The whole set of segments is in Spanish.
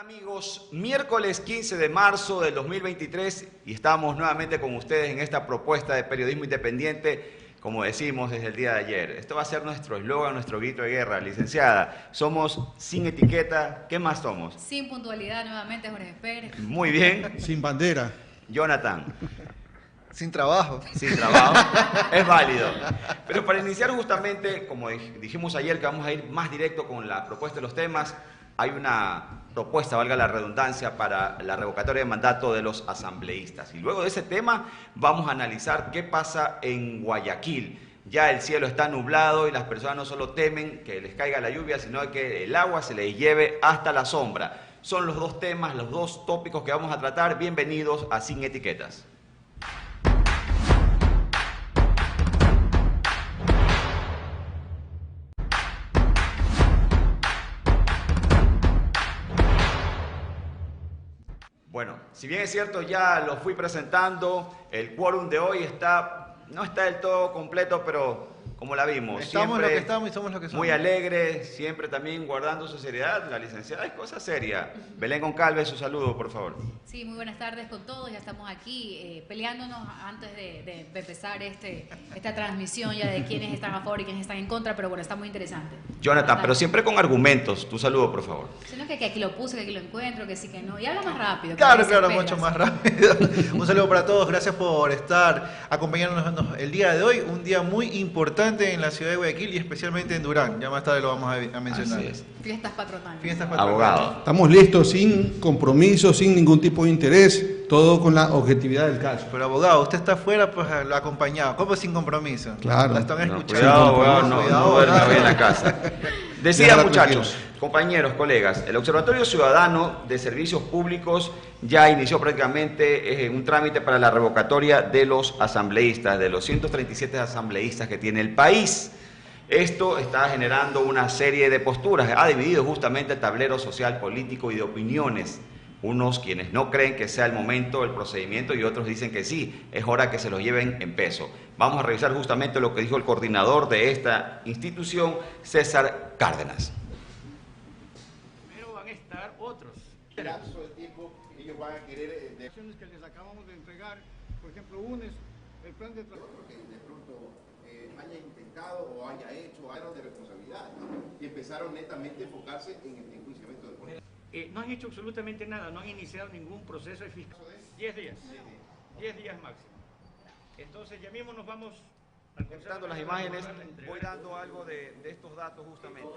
Amigos, miércoles 15 de marzo del 2023 y estamos nuevamente con ustedes en esta propuesta de periodismo independiente, como decimos desde el día de ayer. Esto va a ser nuestro eslogan, nuestro grito de guerra, licenciada. Somos sin etiqueta. ¿Qué más somos? Sin puntualidad nuevamente, Jorge Pérez. Muy bien. Sin bandera. Jonathan. Sin trabajo. Sin trabajo. Es válido. Pero para iniciar justamente, como dijimos ayer, que vamos a ir más directo con la propuesta de los temas, hay una propuesta, valga la redundancia, para la revocatoria de mandato de los asambleístas. Y luego de ese tema vamos a analizar qué pasa en Guayaquil. Ya el cielo está nublado y las personas no solo temen que les caiga la lluvia, sino que el agua se les lleve hasta la sombra. Son los dos temas, los dos tópicos que vamos a tratar. Bienvenidos a Sin Etiquetas. Bueno, si bien es cierto, ya lo fui presentando, el quórum de hoy no está del todo completo, pero como la vimos, Estamos siempre lo que estamos y somos lo que somos. muy alegre, siempre también guardando su seriedad. La licenciada es cosa seria. Belén Goncalves, su saludo, por favor. Sí, muy buenas tardes con todos. Ya estamos aquí peleándonos antes de empezar esta transmisión ya de quiénes están a favor y quiénes están en contra, pero bueno, está muy interesante. Jonathan, pero siempre con argumentos. Tu saludo, por favor. Sino que aquí lo puse, que aquí lo encuentro, que sí, que no. Y habla más rápido. Claro, mucho más rápido. Un saludo para todos. Gracias por estar acompañándonos el día de hoy. Un día muy importante en la ciudad de Guayaquil y especialmente en Durán. Ya más tarde lo vamos a mencionar. Así es. Fiestas patronales. Fiestas patronales. Abogado. Estamos listos, sin compromiso, sin ningún tipo de interés, todo con la objetividad del caso. Pero abogado, usted está afuera, pues lo acompañado. ¿Cómo sin compromiso? Claro. La están No, escuchando. cuidado, abogado, no Cuidado, duerme abogado. hoy en la casa. Decía, Déjala muchachos, tranquila. compañeros, colegas, el Observatorio Ciudadano de Servicios Públicos ya inició prácticamente un trámite para la revocatoria de los asambleístas, de los 137 asambleístas que tiene el país. Esto está generando una serie de posturas, ha dividido justamente el tablero social, político y de opiniones. Unos quienes no creen que sea el momento, el procedimiento, y otros dicen que sí, es hora que se los lleven en peso. Vamos a revisar justamente lo que dijo el coordinador de esta institución, César Cárdenas. Primero van a estar otros. El lapso de tiempo ellos van a querer Que les acabamos de entregar, por ejemplo, UNES, el plan de trabajo. que de pronto haya intentado o haya hecho algo de responsabilidad y empezaron netamente a enfocarse en el enjuiciamiento del poder. No han hecho absolutamente nada, no han iniciado ningún proceso de fiscal. 10 días. 10 días máximo. Entonces ya mismo nos vamos al Dando las imágenes, voy dando algo de estos datos justamente.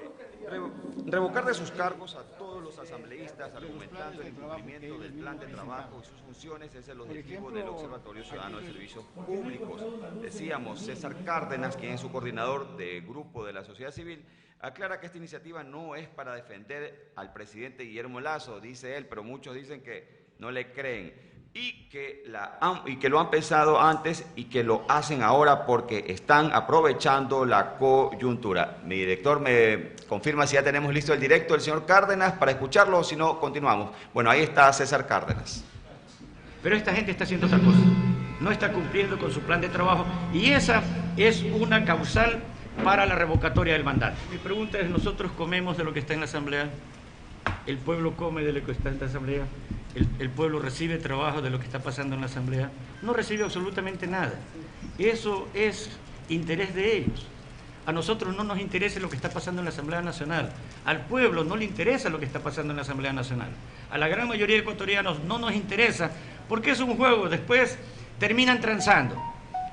Revocar de sus cargos a todos los asambleístas, argumentando el incumplimiento del plan de trabajo y sus funciones, es el objetivo del Observatorio Ciudadano de Servicios Públicos. Decíamos, César Cárdenas, quien es su coordinador de grupo de la sociedad civil, aclara que esta iniciativa no es para defender al presidente Guillermo Lasso, dice él, pero muchos dicen que no le creen. Y que lo han pensado antes y que lo hacen ahora porque están aprovechando la coyuntura. Mi director me confirma si ya tenemos listo el directo del señor Cárdenas para escucharlo, o si no, continuamos. Bueno, ahí está César Cárdenas. Pero esta gente está haciendo otra cosa. No está cumpliendo con su plan de trabajo y esa es una causal para la revocatoria del mandato. Mi pregunta es, ¿nosotros comemos de lo que está en la Asamblea? ¿El pueblo come de lo que está en la Asamblea? ¿El pueblo recibe trabajo de lo que está pasando en la Asamblea? No recibe absolutamente nada. Eso es interés de ellos. A nosotros no nos interesa lo que está pasando en la Asamblea Nacional. Al pueblo no le interesa lo que está pasando en la Asamblea Nacional. A la gran mayoría de ecuatorianos no nos interesa porque es un juego. Después terminan transando.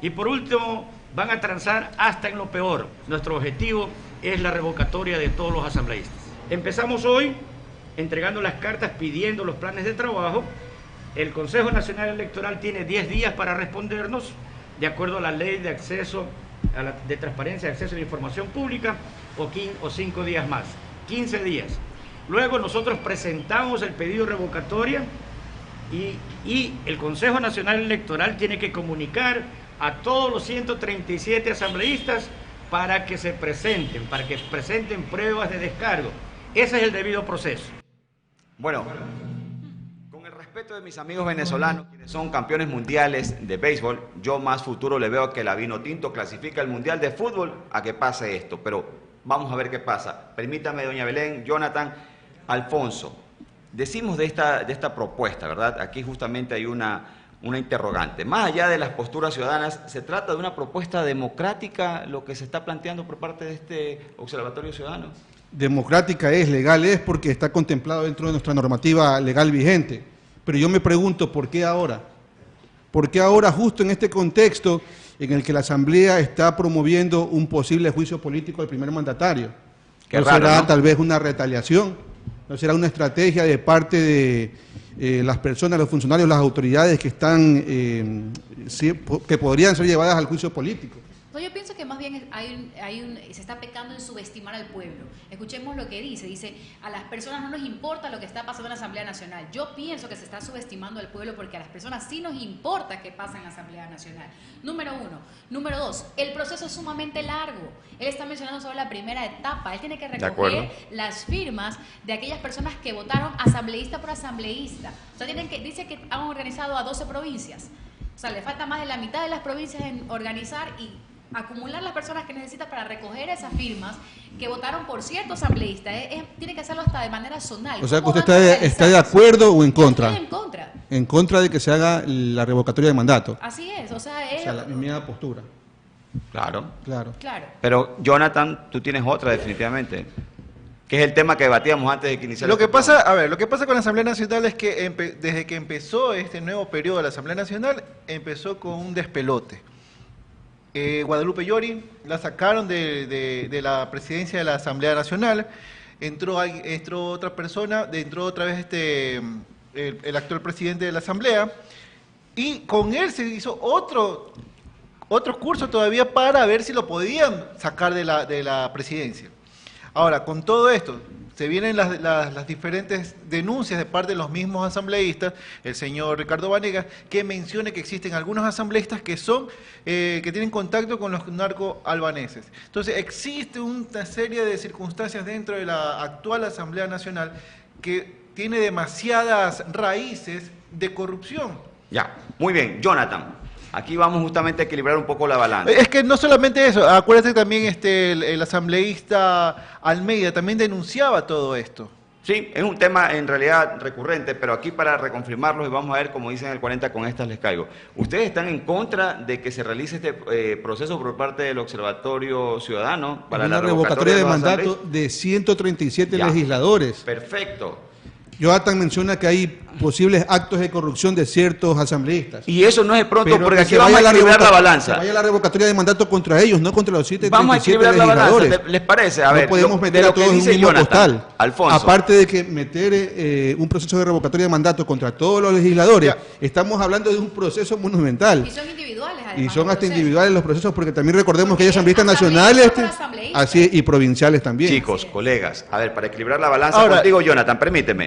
Y por último, van a transar hasta en lo peor. Nuestro objetivo es la revocatoria de todos los asambleístas. Empezamos hoy entregando las cartas, pidiendo los planes de trabajo. El Consejo Nacional Electoral tiene 10 días para respondernos, de acuerdo a la ley de acceso, de transparencia de acceso a la información pública, o 5 días más, 15 días. Luego nosotros presentamos el pedido de revocatoria y el Consejo Nacional Electoral tiene que comunicar a todos los 137 asambleístas para que se presenten, para que presenten pruebas de descargo. Ese es el debido proceso. Bueno, con el respeto de mis amigos venezolanos, quienes son campeones mundiales de béisbol, yo más futuro le veo que la Vinotinto clasifica el Mundial de Fútbol a que pase esto, pero vamos a ver qué pasa. Permítame, doña Belén, Jonathan, Alfonso, decimos de esta propuesta, ¿verdad? Aquí justamente hay una interrogante. Más allá de las posturas ciudadanas, ¿se trata de una propuesta democrática lo que se está planteando por parte de este Observatorio Ciudadano? Democrática es, legal es, porque está contemplado dentro de nuestra normativa legal vigente. Pero yo me pregunto, ¿por qué ahora? ¿Por qué ahora, justo en este contexto en el que la Asamblea está promoviendo un posible juicio político al primer mandatario? Qué ¿No raro, será ¿no? tal vez una retaliación? ¿No será una estrategia de parte de las personas, los funcionarios, las autoridades que están, que podrían ser llevadas al juicio político? No, yo pienso que más bien se está pecando en subestimar al pueblo. Escuchemos lo que dice, a las personas no nos importa lo que está pasando en la Asamblea Nacional. Yo pienso que se está subestimando al pueblo porque a las personas sí nos importa qué pasa en la Asamblea Nacional. Número uno. Número dos, el proceso es sumamente largo. Él está mencionando solo la primera etapa. Él tiene que recoger las firmas de aquellas personas que votaron asambleísta por asambleísta. O sea, dice que han organizado a 12 provincias. O sea, le falta más de la mitad de las provincias en organizar y acumular las personas que necesita para recoger esas firmas que votaron por cierto asambleísta. Tiene que hacerlo hasta de manera zonal. O sea, que usted está de acuerdo o en contra. Yo estoy en contra. En contra de que se haga la revocatoria de mandato. Así es, O sea, la misma postura. Claro. Claro. Pero, Jonathan, tú tienes otra definitivamente, que es el tema que debatíamos antes de que iniciara. Lo que pasa con la Asamblea Nacional es que desde que empezó este nuevo periodo de la Asamblea Nacional, empezó con un despelote. Guadalupe Llori la sacaron de la presidencia de la Asamblea Nacional, entró otra persona, entró otra vez el actual presidente de la Asamblea, y con él se hizo otro curso todavía para ver si lo podían sacar de la presidencia. Ahora, con todo esto, se vienen las diferentes denuncias de parte de los mismos asambleístas, el señor Ricardo Vanegas, que menciona que existen algunos asambleístas que tienen contacto con los narcoalbaneses. Entonces, existe una serie de circunstancias dentro de la actual Asamblea Nacional que tiene demasiadas raíces de corrupción. Ya, muy bien, Jonathan. Aquí vamos justamente a equilibrar un poco la balanza. Es que no solamente eso, acuérdate también el asambleísta Almeida también denunciaba todo esto. Sí, es un tema en realidad recurrente, pero aquí para reconfirmarlo y vamos a ver, como dicen en el 40, con estas les caigo. ¿Ustedes están en contra de que se realice este proceso por parte del Observatorio Ciudadano para la revocatoria de mandato de 137 legisladores? Perfecto. Jonathan menciona que hay posibles actos de corrupción de ciertos asambleístas. Y eso no es pronto, pero porque aquí vamos a equilibrar la balanza. Que vaya la revocatoria de mandato contra ellos, no contra los 737 vamos a equilibrar legisladores. la balanza, ¿les parece? A ver, no podemos meter a todos en un mismo costal. Alfonso. Aparte de que meter un proceso de revocatoria de mandato contra todos los legisladores, estamos hablando de un proceso monumental. Y son individuales, además. Y son hasta individuales los procesos, porque también recordemos que hay asambleístas nacionales así y provinciales también. Chicos, colegas, a ver, para equilibrar la balanza, ahora, contigo, Jonathan, permíteme.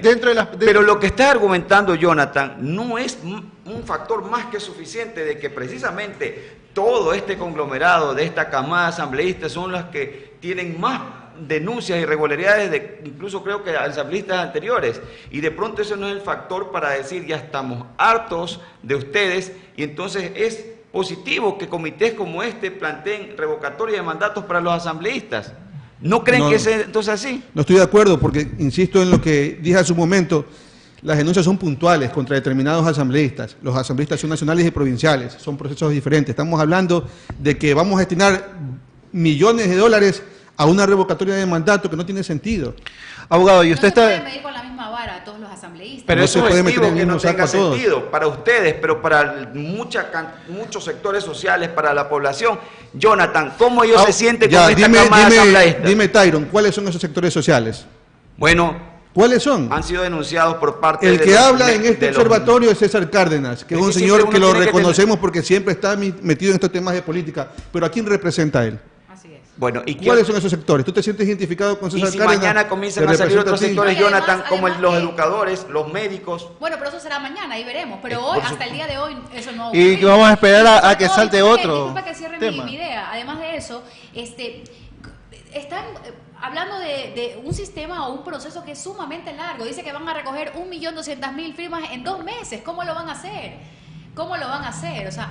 Pero lo que está argumentando Jonathan no es un factor más que suficiente de que precisamente todo este conglomerado de esta camada asambleísta son las que tienen más denuncias y irregularidades de incluso creo que asambleístas anteriores, y de pronto ese no es el factor para decir ya estamos hartos de ustedes, y entonces es positivo que comités como este planteen revocatoria de mandatos para los asambleístas. ¿No creen que es entonces así? No estoy de acuerdo, porque insisto en lo que dije hace un momento. Las denuncias son puntuales contra determinados asambleístas. Los asambleístas son nacionales y provinciales, son procesos diferentes. Estamos hablando de que vamos a destinar millones de dólares a una revocatoria de mandato que no tiene sentido. Abogado, y usted no se puede medir con la misma vara a todos los asambleístas. Pero no eso se puede es meter en el que no mismo saco tenga a todos. sentido para ustedes, pero para muchos sectores sociales, para la población. Jonathan, ¿cómo ellos se sienten con esta camada asambleísta? Dime, Tyron, ¿cuáles son esos sectores sociales? Bueno, ¿cuáles son? han sido denunciados por parte El que habla en este observatorio es César Cárdenas, que es un señor que lo reconocemos porque siempre está metido en estos temas de política. Pero ¿a quién representa él? Así es. Bueno, ¿y cuáles son esos sectores? ¿Tú te sientes identificado con César Cárdenas? Y si mañana comienzan a salir otros sectores, Jonathan, como los educadores, los médicos. Bueno, pero eso será mañana, ahí veremos. Pero hoy, hasta el día de hoy, eso no. Y que vamos a esperar a que salte otro. Disculpa que cierre mi idea. Además de eso, están hablando de un sistema o un proceso que es sumamente largo. Dice que van a recoger 1.200.000 firmas en 2 meses. ¿Cómo lo van a hacer? ¿Cómo lo van a hacer? O sea,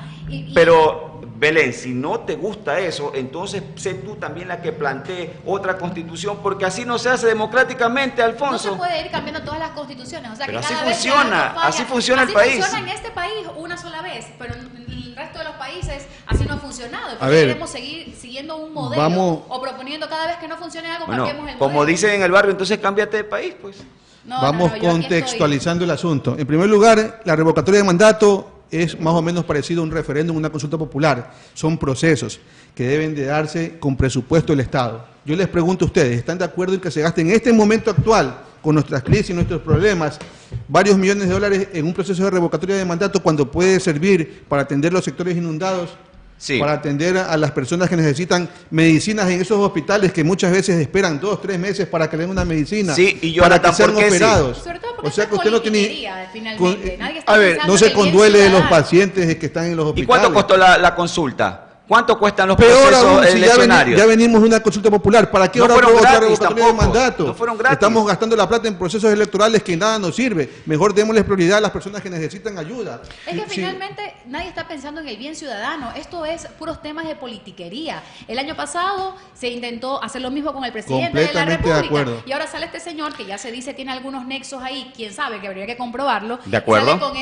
Pero, Belén, si no te gusta eso, entonces sé tú también la que plantee otra constitución, porque así no se hace democráticamente, no Alfonso. se puede ir cambiando todas las constituciones. O sea, Pero que así cada vez que funciona, algo falla, así funciona el país. Así funciona en este país una sola vez, pero en el resto de los países así no ha funcionado. A Porque ver, queremos seguir siguiendo un modelo o proponiendo cada vez que no funcione algo, Bueno, cambiemos el como modelo. dicen en el barrio, entonces cámbiate de país, pues. No, Vamos yo aquí estoy. contextualizando el asunto. En primer lugar, la revocatoria de mandato es más o menos parecido a un referéndum, una consulta popular. Son procesos que deben de darse con presupuesto del Estado. Yo les pregunto a ustedes, ¿están de acuerdo en que se gasten en este momento actual, con nuestras crisis, nuestros problemas, varios millones de dólares en un proceso de revocatoria de mandato cuando puede servir para atender los sectores inundados? Sí. Para atender a las personas que necesitan medicinas en esos hospitales que muchas veces esperan 2 o 3 meses para que le den una medicina, Sí, y para Jonathan, que sean ¿por qué sí? operados. Sobre todo porque O sea esto que es usted no tiene... politiquería, finalmente. Nadie está A ver, pensando no se en el bien conduele de los ciudadano. pacientes que están en los ¿Y hospitales. cuánto costó la consulta? ¿Cuánto cuestan los Peor procesos aún, si eleccionarios? ya venimos de una consulta popular. ¿Para qué No ahora fueron otra gratis revocatoria de tampoco, mandato? no fueron gratis. Estamos gastando la plata en procesos electorales que nada nos sirve. Mejor démosle prioridad a las personas que necesitan ayuda. Es que Sí. finalmente nadie está pensando en el bien ciudadano. Esto es puros temas de politiquería. El año pasado se intentó hacer lo mismo con el presidente de la Completamente de República. acuerdo. Y ahora sale este señor que ya se dice tiene algunos nexos ahí, quién sabe, que habría que comprobarlo. De acuerdo. Sale con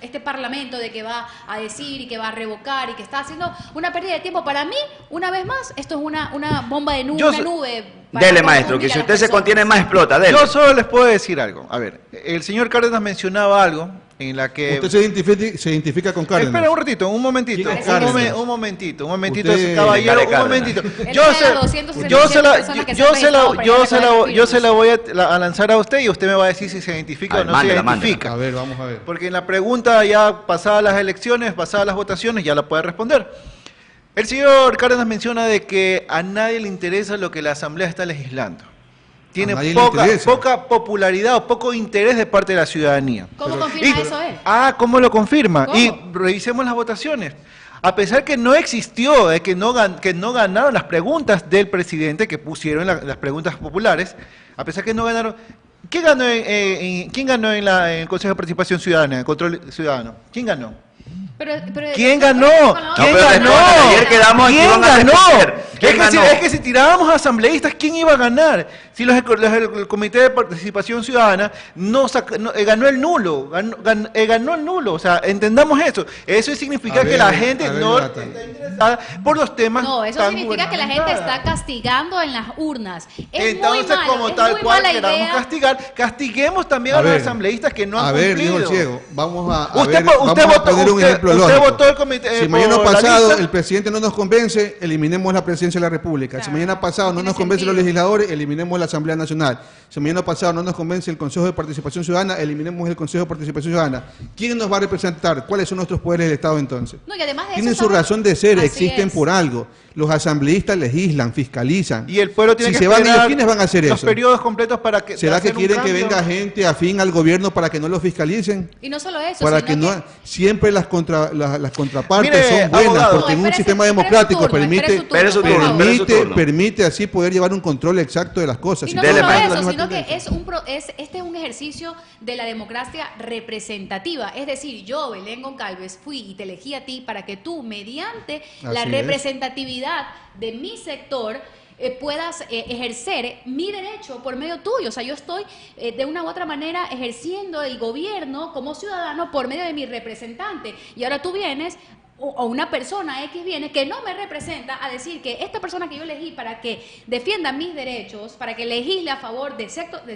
este parlamento de que va a decir y que va a revocar y que está haciendo una pérdida de tiempo. Para mí, una vez más, esto es una bomba de nube, Yo una so- nube. para Dele, maestro, que confundir si a usted las se personas. contiene más, explota, dele. Yo solo les puedo decir algo. A ver, el señor Cárdenas mencionaba algo en la que... Usted se identifica con Cárdenas. Espera un ratito, un momentito, ¿Quién es un, Cárdenas? un momentito, Usted- caballero, Cara de un Cárdenas. momentito. Él Yo es de se, las 267 yo se la, personas que se yo han se la, registrado para yo ir a se la, recoger yo se la firmas. voy a lanzar a usted y usted me va a decir si se identifica A o ver, no se mándela, identifica. A ver, vamos a ver. Porque en la pregunta ya pasadas las elecciones, pasadas las votaciones, ya la puede responder. El señor Cárdenas menciona de que a nadie le interesa lo que la Asamblea está legislando. Tiene A nadie le interesa. poca popularidad o poco interés de parte de la ciudadanía. ¿Cómo Pero- confirma Y- eso él? ¿Cómo lo confirma? ¿Cómo? Y revisemos las votaciones. A pesar que no existió, que no ganaron las preguntas del presidente que pusieron las preguntas populares, a pesar que no ganaron, ¿quién ganó en el Consejo de Participación Ciudadana, en el Control Ciudadano? ¿Quién ganó? ¿Quién ganó? ¿Quién pero ganó? ayer quedamos en que ¿Quién iban a ganó? responder. ¿Quién ganó? Es que si tirábamos a asambleístas, ¿quién iba a ganar? Si el Comité de Participación Ciudadana ganó el nulo, ganó el nulo. O sea, entendamos eso. Eso significa A ver, que la a gente ver, no Jonathan. está interesada por los temas. No, eso tan significa que la gente gubernamentales. está castigando en las urnas. Es Entonces, muy malo, como es tal muy cual mala queramos idea. castigar, castiguemos también a, A los ver, asambleístas que no han A ver, cumplido. digo el ciego, vamos a Usted ver, vo- usted vamos a votó- poner un usted- ejemplo usted lógico. votó el comité, Si mañana por la pasado lista. el presidente no nos convence, eliminemos la presidencia de la República. Si Claro, mañana pasado no tiene nos convencen los sentido. legisladores, eliminemos la Asamblea Nacional. Si mañana pasado no nos convence el Consejo de Participación Ciudadana, eliminemos el Consejo de Participación Ciudadana. ¿Quién nos va a representar? ¿Cuáles son nuestros poderes del Estado entonces? No, y además de Tienen eso, su ¿sabe? razón de ser, Así existen es. por algo. Los asambleístas legislan, fiscalizan. Y el pueblo tiene Si que se van ellos, esperar ¿quiénes van a hacer los eso? periodos completos para que ¿Será que hacer un quieren que cambio? venga gente afín al gobierno para que no lo fiscalicen? Y no solo eso, Para sino que no siempre las contrapartes Mire, son buenas, abogado. porque en un Espere sistema su democrático turno, permite espere su turno, por favor. Espere su turno. permite así poder llevar un control exacto de las cosas. Y Si no Dele, solo maestro. la eso, misma sino que tendencia. este es un ejercicio de la democracia representativa. Es decir, yo, Belén Goncalves, fui y te elegí a ti para que tú, mediante la Así es. representatividad de mi sector, puedas ejercer mi derecho por medio tuyo. O sea, yo estoy de una u otra manera ejerciendo el gobierno como ciudadano por medio de mi representante. Y ahora tú vienes o una persona X viene que no me representa a decir que esta persona que yo elegí para que defienda mis derechos, para que legisle a favor de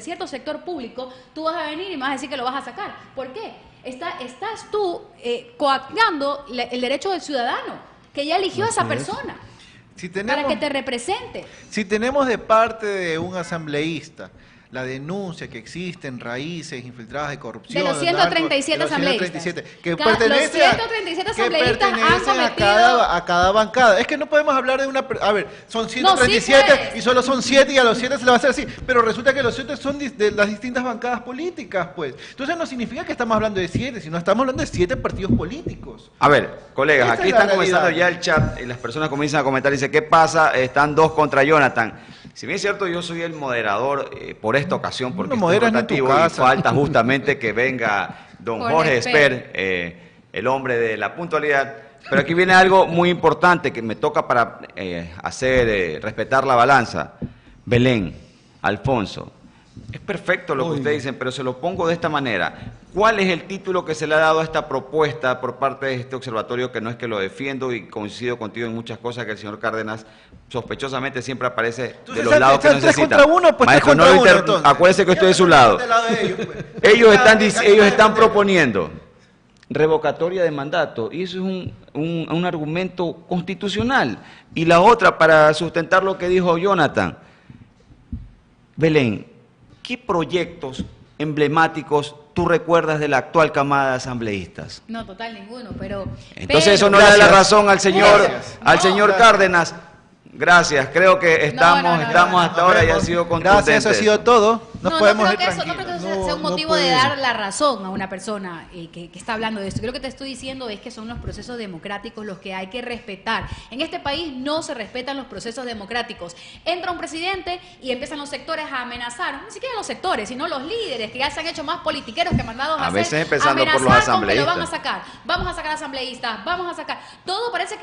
cierto sector público, tú vas a venir y me vas a decir que lo vas a sacar. ¿Por qué? Estás tú coactando el derecho del ciudadano que ya eligió a esa Así es. persona Si para tenemos, que te represente. si tenemos de parte de un asambleísta la denuncia que existen raíces infiltradas de corrupción. De los 137 asambleístas. Que Los pertenecen 137 asambleístas han cometido... a cada bancada. Es que no podemos hablar de una... A ver, son 137 puedes. y solo son 7 y a los 7 se le va a hacer así. Pero resulta que los 7 son de las distintas bancadas políticas, pues. Entonces no significa que estamos hablando de 7, sino estamos hablando de 7 partidos políticos. A ver, colegas, Esta aquí es la están comenzando realidad. ya el chat y las personas comienzan a comentar. Dice, ¿qué pasa? Están 2 contra Jonathan. Si bien es cierto, yo soy el moderador por esta ocasión, porque No estoy moderas ni en tu rotativo y casa. falta justamente que venga don Jorge Jorge Esper. Esper, el hombre de la puntualidad. Pero aquí viene algo muy importante que me toca para respetar la balanza. Belén, Alfonso, es perfecto lo que ustedes dicen, pero se lo pongo de esta manera. ¿Cuál es el título que se le ha dado a esta propuesta por parte de este observatorio? Que no es que lo defiendo y coincido contigo en muchas cosas, que el señor Cárdenas sospechosamente siempre aparece de los lados que necesita. Maestro, no lo acuérdese que estoy de su lado. Ellos están proponiendo revocatoria de mandato, y eso es un argumento constitucional. Y la otra, para sustentar lo que dijo Jonathan, Belén, ¿qué proyectos emblemáticos tú recuerdas de la actual camada de asambleístas? No, total, ninguno, pero... Entonces eso no le da la razón al señor Cárdenas. Gracias, creo que estamos hasta ahora y ha sido contundente. Gracias, eso ha sido todo. No creo ir que eso sea un motivo de dar la razón a una persona que está hablando de esto. Creo que te estoy diciendo es que son los procesos democráticos los que hay que respetar. En este país no se respetan los procesos democráticos. Entra un presidente y empiezan los sectores a amenazar, ni siquiera los sectores, sino los líderes que ya se han hecho más politiqueros que mandados a veces hacer, empezando por los amenazar con que asambleístas. lo van a sacar. Vamos a sacar asambleístas, vamos a sacar. Todo parece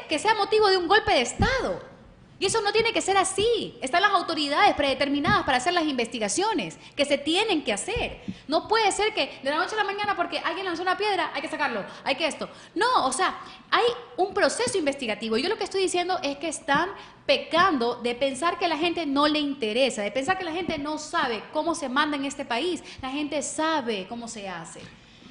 que sea motivo de un golpe de Estado. Y eso no tiene que ser así. Están las autoridades predeterminadas para hacer las investigaciones que se tienen que hacer. No puede ser que de la noche a la mañana, porque alguien lanzó una piedra, hay que sacarlo, hay que esto. No, o sea, hay un proceso investigativo. Yo lo que estoy diciendo es que están pecando de pensar que a la gente no le interesa, de pensar que la gente no sabe cómo se manda en este país. La gente sabe cómo se hace.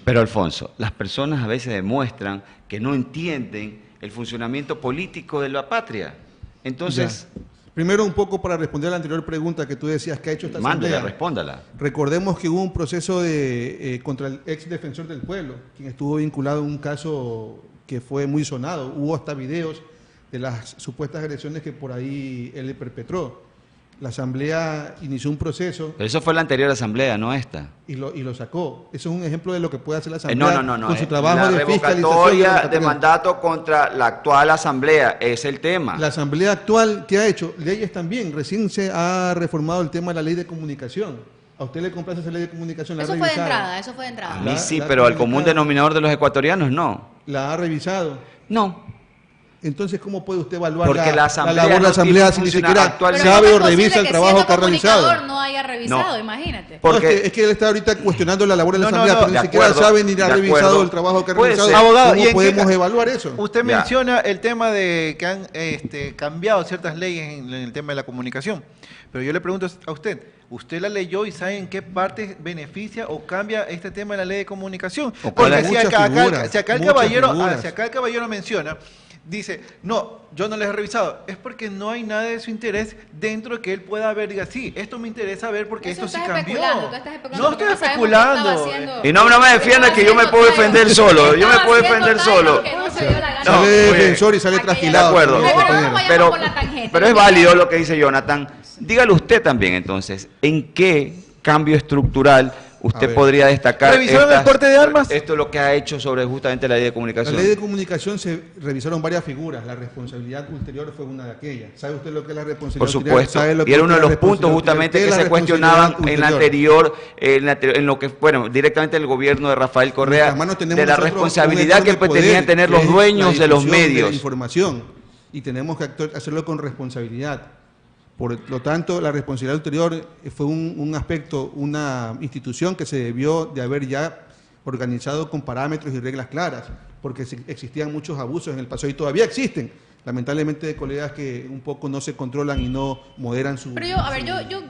Pero Alfonso, las personas a veces demuestran que no entienden el funcionamiento político de la patria. Entonces, primero un poco para responder a la anterior pregunta que tú decías que ha hecho esta mándela, asamblea. respóndala. Recordemos que hubo un proceso contra el ex defensor del pueblo, quien estuvo vinculado a un caso que fue muy sonado. Hubo hasta videos de las supuestas agresiones que por ahí él le perpetró. La asamblea inició un proceso. Pero eso fue la anterior asamblea, no esta. Y lo sacó. Eso es un ejemplo de lo que puede hacer la asamblea No. con su trabajo de fiscalización. La revocatoria de mandato contra la actual asamblea es el tema. La asamblea actual, ¿qué ha hecho? Leyes también. Recién se ha reformado el tema de la ley de comunicación. ¿A usted le complace esa ley de comunicación? ¿La Eso ha fue de revisado? entrada, eso fue de entrada. A mí sí, pero al común denominador de los ecuatorianos no. ¿La ha revisado? No. Entonces, ¿cómo puede usted evaluar Porque la asamblea labor de la no asamblea tiene si ni funcionar siquiera actualmente? sabe o ¿cómo es revisa posible el trabajo que ha realizado? comunicador no haya revisado, No. imagínate. Porque es que él está ahorita cuestionando la labor de la No, asamblea, pero de ni siquiera acuerdo, sabe ni de ha revisado acuerdo. el trabajo que ha Puede realizado. ser. Abogado, ¿y ¿Cómo en podemos qué- evaluar eso? Usted Ya. menciona el tema de que han cambiado ciertas leyes en el tema de la comunicación, pero yo le pregunto a usted, ¿usted la leyó y sabe en qué parte beneficia o cambia este tema de la ley de comunicación? O Porque cambia si muchas acá figuras, el muchas caballero, figuras. si acá el caballero menciona, dice, no, yo no les he revisado, es porque no hay nada de su interés dentro de que él pueda ver, diga, sí, esto me interesa ver porque Eso esto sí estás cambió. especulando, tú estás especulando No porque estoy no sabemos qué estaba especulando. haciendo. Y no me defienda que yo me puedo defender solo. Yo me puedo defender solo. No, Sale muy bien. defensor y sale Aquella- De trasquilado. acuerdo. Pero no compañero. vayamos Pero, por la tangente. pero es válido lo que dice Jonathan. Dígalo usted también entonces, ¿en qué cambio estructural A usted ver. podría destacar? ¿Revisaron el porte de armas? Esto es lo que ha hecho sobre justamente la ley de La comunicación. ley de comunicación se revisaron varias figuras. La responsabilidad ulterior fue una de aquellas. ¿Sabe usted lo que es la responsabilidad Por ulterior? supuesto, ¿Sabe lo que y era es uno de la los puntos responsabilidad justamente ulterior? que ¿Qué es se la cuestionaban responsabilidad en lo que, bueno, directamente el gobierno de Rafael Correa, nuestras manos tenemos de la nosotros responsabilidad un que enorme tenían poder, tener que los es dueños la de los difusión de la medios. información, y tenemos que hacerlo con responsabilidad. Por lo tanto, la responsabilidad ulterior fue un aspecto, una institución que se debió de haber ya organizado con parámetros y reglas claras, porque existían muchos abusos en el pasado y todavía existen. Lamentablemente, colegas que un poco no se controlan y no moderan su. Pero yo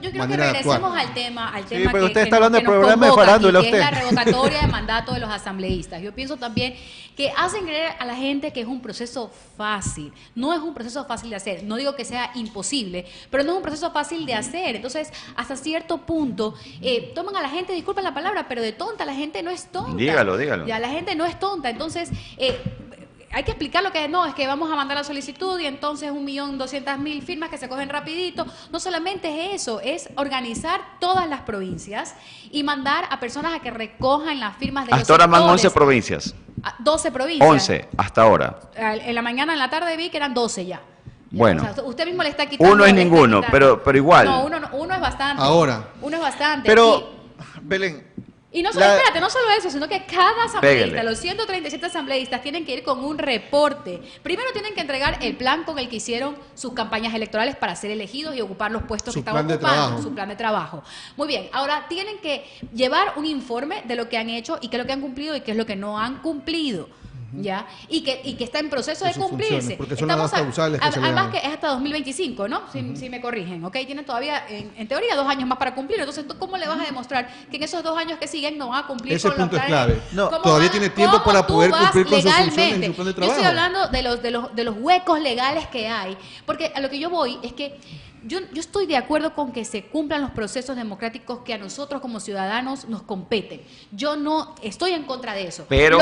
creo que manera de actuar. regresemos al tema pero que, usted está que hablando nos- del que nos programa de convoca aquí, farándula, que es la usted. revocatoria de mandato de los asambleístas. Yo pienso también que hacen creer a la gente que es un proceso fácil. No es un proceso fácil de hacer. No digo que sea imposible, pero no es un proceso fácil de hacer. Entonces, hasta cierto punto, toman a la gente, disculpen la palabra, pero de tonta. La gente no es tonta. Dígalo. Ya, la gente no es tonta. Entonces, hay que explicar lo que no, es que vamos a mandar la solicitud y entonces 1.200.000 firmas que se cogen rapidito. No solamente es eso, es organizar todas las provincias y mandar a personas a que recojan las firmas de Hasta ahora los van 11 sectores. provincias. 12 provincias. 11 hasta ahora. En la mañana, en la tarde vi que eran 12 ya. Bueno. O sea, usted mismo le está quitando. Uno es le está ninguno, quitando. pero igual. No, uno es bastante. Ahora. Uno es bastante. Pero, Belén, Y no solo, espérate, no solo eso, sino que cada asambleísta, Pégale. los 137 asambleístas tienen que ir con un reporte. Primero tienen que entregar el plan con el que hicieron sus campañas electorales para ser elegidos y ocupar los puestos Su que estaban plan de ocupando, trabajo. su plan de trabajo. Muy bien, ahora tienen que llevar un informe de lo que han hecho y qué es lo que han cumplido y qué es lo que no han cumplido. ¿Ya? Y que está en proceso De de sus cumplirse. funciones, porque son las causales que se le además dan. que es hasta 2025, ¿no? Si me corrigen, ¿ok? Tienen todavía, en teoría, 2 años más para cumplir. Entonces, ¿tú cómo le vas a demostrar que en esos 2 años que siguen no van a cumplir Ese con punto los es planes? clave. No, ¿Cómo todavía tiene tiempo cómo para tú poder vas cumplir con sus funciones legalmente? en su plan de Yo estoy trabajo. hablando de los huecos legales que hay, porque a lo que yo voy es que yo estoy de acuerdo con que se cumplan los procesos democráticos que a nosotros como ciudadanos nos competen. Yo no estoy en contra de eso. Pero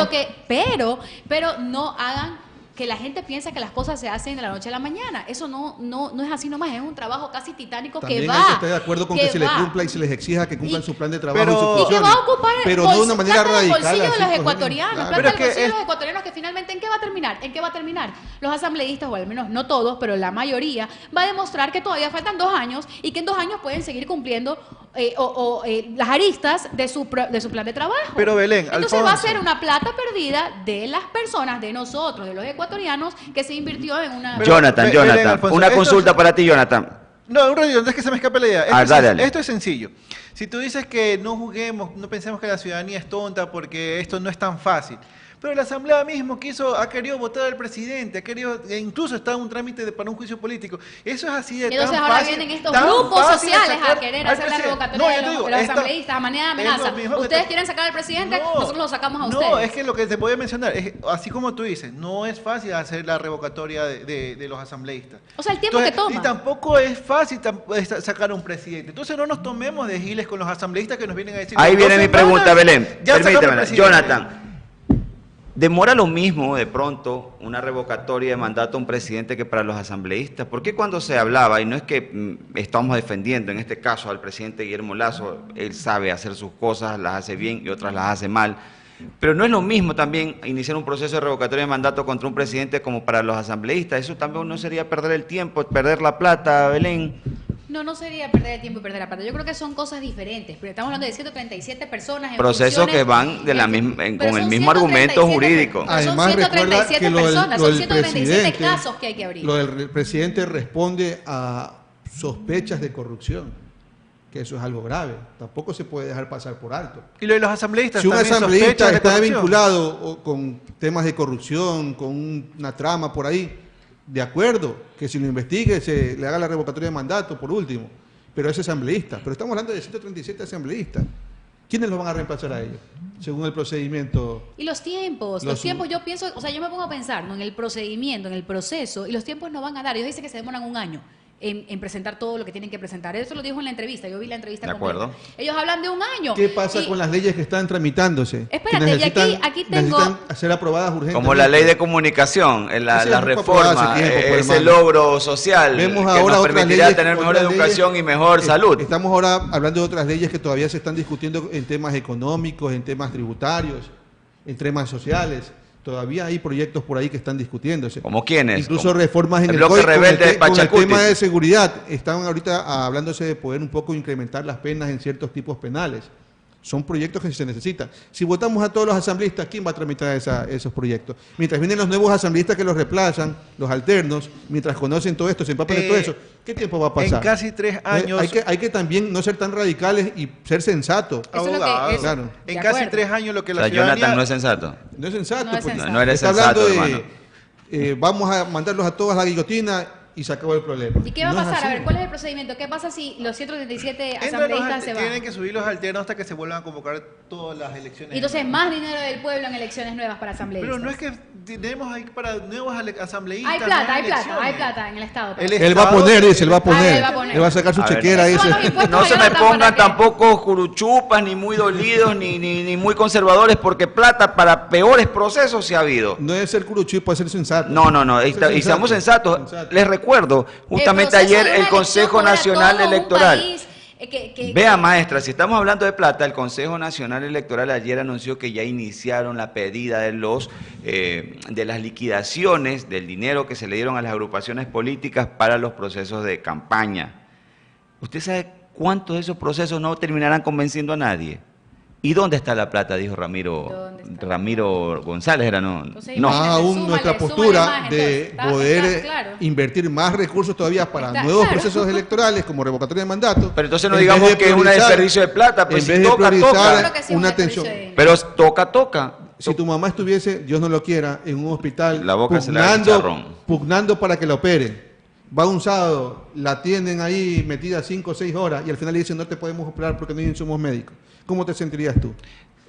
No hagan que la gente piensa que las cosas se hacen de la noche a la mañana. Eso no es así nomás, es un trabajo casi titánico También que hay va. que estar de acuerdo con que se les va. cumpla y se les exija que cumplan Y- su plan de trabajo pero- y sus Y que funciones. va a ocupar pero no de una manera plata del radical. bolsillo de así, los cogiendo- ecuatorianos, claro. plata Pero del es que bolsillo de es- los ecuatorianos que finalmente ¿en qué va a terminar? ¿En qué va a terminar? Los asambleístas, o al menos no todos, pero la mayoría, va a demostrar que todavía faltan 2 años y que en 2 años pueden seguir cumpliendo las aristas de su plan de trabajo. Pero, Belén, Entonces va a Alfonso. ser una plata perdida de las personas, de nosotros, de los ecuatorianos, que se invirtió en una... Pero- Jonathan, Belén, Jonathan, Alfonso, una esto consulta es- para ti, Jonathan. No, un ratito, antes que se me escape la idea. Dale. Esto es sencillo. Si tú dices que no juguemos, no pensemos que la ciudadanía es tonta porque esto no es tan fácil. Pero la Asamblea mismo ha querido votar al presidente, e incluso está en un trámite para un juicio político. Eso es así de Entonces tan ahora fácil, vienen estos tan grupos fácil de sociales a sacar querer al hacer la presidente. revocatoria No, yo de te digo, los esta- asambleístas a manera de es amenaza. lo mismo que Ustedes te- quieren sacar al presidente, No, nosotros lo sacamos a no, ustedes. es que lo que te voy a mencionar es, así como tú dices, no es fácil hacer la revocatoria de los asambleístas. O sea, el tiempo que toma. Y tampoco es fácil sacar a un presidente. Entonces no nos tomemos de giles con los asambleístas que nos vienen a decir... Ahí "En viene 2 mi pregunta, semanas Belén. ya sacamos al Permíteme, presidente". Jonathan. ¿Demora lo mismo de pronto una revocatoria de mandato a un presidente que para los asambleístas? ¿Por qué cuando se hablaba, y no es que estamos defendiendo en este caso al presidente Guillermo Lasso, él sabe hacer sus cosas, las hace bien y otras las hace mal, pero no es lo mismo también iniciar un proceso de revocatoria de mandato contra un presidente como para los asambleístas? Eso también no sería perder el tiempo, perder la plata, Belén. No sería perder el tiempo y perder la plata. Yo creo que son cosas diferentes. Pero estamos hablando de 137 personas en Procesos funciones- que van de la en- misma- pero con el son mismo argumento 137 jurídico. pero son Además, recuerda 137 que lo personas, del son 137 presidente, casos que hay que abrir. lo del presidente responde a sospechas de corrupción, que eso es algo grave. Tampoco se puede dejar pasar por alto. Y lo de los asambleístas Si un también asambleísta sospechas de está corrupción. vinculado con temas de corrupción, con una trama por ahí, de acuerdo, que si lo investigue se le haga la revocatoria de mandato, por último, pero es asambleísta. Pero estamos hablando de 137 asambleístas. ¿Quiénes los van a reemplazar a ellos? Según el procedimiento. Y los tiempos, yo pienso, o sea, yo me pongo a pensar, ¿no?, en el procedimiento, en el proceso, y los tiempos no van a dar. Ellos dicen que se demoran 1 año en presentar todo lo que tienen que presentar. Eso lo dijo en la entrevista, yo vi la entrevista De completa. acuerdo. Ellos hablan de 1 año. ¿Qué pasa Y- con las leyes que están tramitándose? Espérate, Que necesitan, y aquí tengo- necesitan ser aprobadas urgentemente. Como la ley de comunicación, la Ese es reforma, aprobado hace tiempo, pues, ese hermano. logro social Vemos que ahora nos otras permitirá leyes, tener mejor otras educación leyes. y mejor salud. Estamos ahora hablando de otras leyes que todavía se están discutiendo en temas económicos, en temas tributarios, en temas sociales. Todavía hay proyectos por ahí que están discutiéndose. ¿Como quiénes? Incluso Como reformas en el el bloque COI rebelde de con el Pachacuti. tema de seguridad. Están ahorita hablándose de poder un poco incrementar las penas en ciertos tipos penales. Son proyectos que se necesitan. Si votamos a todos los asambleístas, ¿quién va a tramitar esos proyectos? Mientras vienen los nuevos asambleístas que los reemplazan, los alternos, mientras conocen todo esto, se empapan de todo eso, ¿qué tiempo va a pasar? En casi 3 años... Hay que también no ser tan radicales y ser sensatos. Eso es lo que- Abogado. eso- Claro. de En casi acuerdo. 3 años lo que O la sea, ciudadanía... Jonathan no es sensato. No es sensato. No es porque sensato. No eres está sensato, hablando hermano. vamos a mandarlos a todos a la guillotina y se acabó el problema. ¿Y qué va a No es pasar? A así. ver, ¿cuál es el procedimiento? ¿Qué pasa si los 137 Entran asambleístas se van? tienen que subir los alternos hasta que se vuelvan a convocar todas las elecciones. Y entonces más dinero del pueblo en elecciones nuevas para asambleístas. Pero no es que tenemos ahí para nuevos asambleístas. Hay plata, hay nuevas plata, hay elecciones. plata en el Estado. El Él va a poner, dice, él va a poner. él va a poner. Él va a sacar su A ver. chequera, Eso dice. van los impuestos No se me Jonathan, pongan ¿para qué? tampoco juruchupas, ni muy dolidos, ni muy conservadores, porque plata para peores procesos se ha habido. No es ser curuchu, puede ser sensato. No, Ser y estamos sensatos. sensato. Les recuerdo, justamente proceso de ayer una el Consejo elección para Nacional todo un Electoral. país, Vea, maestra, si estamos hablando de plata, el Consejo Nacional Electoral ayer anunció que ya iniciaron la pedida de de las liquidaciones del dinero que se le dieron a las agrupaciones políticas para los procesos de campaña. ¿Usted sabe cuántos de esos procesos no terminarán convenciendo a nadie? ¿Y dónde está la plata? Dijo Ramiro González, era no. Entonces, Más imagínate, aún súmale, nuestra súmale postura más, de entonces, está poder claro. invertir más recursos todavía para Está nuevos claro. procesos electorales como revocatoria de mandato. Pero entonces no en digamos vez de que es un priorizar- desperdicio de plata, pues en si vez de toca, priorizar toca. Creo que sí es una un desperdicio atención. de dinero. Pero toca. Si tu mamá estuviese, Dios no lo quiera, en un hospital La boca se le da chicharrón. pugnando para que la operen, va un sábado, la tienen ahí metida 5 o 6 horas y al final le dicen no te podemos operar porque no hay insumos médicos. ¿Cómo te sentirías tú?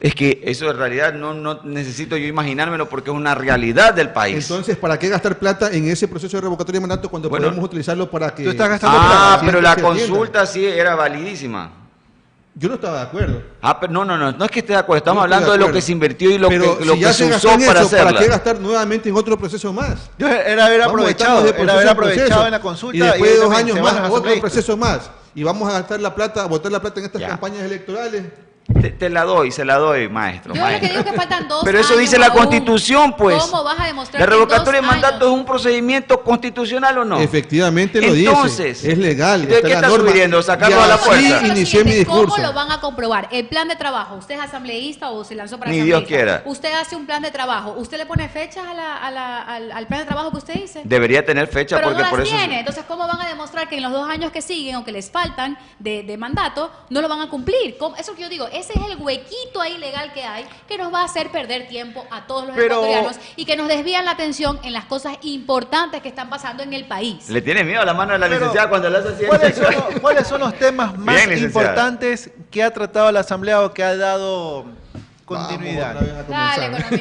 Es que eso en realidad no necesito yo imaginármelo porque es una realidad del país. Entonces, ¿para qué gastar plata en ese proceso de revocatoria de mandato cuando Bueno, podemos utilizarlo para que... tú estás gastando Ah, plata, pero sí, la se atienda? consulta sí era validísima. Yo no estaba de acuerdo. Ah, pero no es que esté de acuerdo, estamos Yo estoy hablando de lo acuerdo. que se invirtió y lo Pero que, lo si ya que se gastó usó en para eso, ¿para qué hacerla. gastar nuevamente en otro proceso más? Era haber Vamos, aprovechado, estamos de era haber proceso en aprovechado proceso. en la consulta y después de 2 también años se van más, los otro asambleístas. proceso más. Y vamos a gastar la plata, a botar la plata en estas Ya. campañas electorales. Te la doy, se la doy, maestro. Yo lo que maestro. digo es que faltan 2 Pero eso años dice la aún. Constitución, pues. ¿Cómo vas a demostrar ¿La que en 2 revocatoria de mandato años? es un procedimiento constitucional o no? Efectivamente lo Entonces, dice. Es legal. ¿de qué la está norma. sugiriendo? ¿Sacarlo Y a la así fuerza? inicié mi discurso. ¿Cómo lo van a comprobar? El plan de trabajo, ¿usted es asambleísta o se lanzó para Ni asambleísta? Dios quiera. Usted hace un plan de trabajo, ¿usted le pone fechas al plan de trabajo que usted dice? Debería tener fecha Pero porque no por las eso... tiene, entonces ¿cómo van a demostrar que en los 2 años que siguen o que les faltan de mandato no lo van a cumplir? Eso es lo que yo digo, ese es el huequito ahí legal que hay que nos va a hacer perder tiempo a todos los Pero- ecuatorianos y que nos desvían la atención en las cosas importantes que están pasando en el país. Le tiene miedo a la mano de la Pero, licenciada cuando le hace así. ¿Cuáles son los temas más Bien, licenciada. importantes que ha tratado la Asamblea o que ha dado continuidad? Vamos otra vez a Dale, comenzar. economía.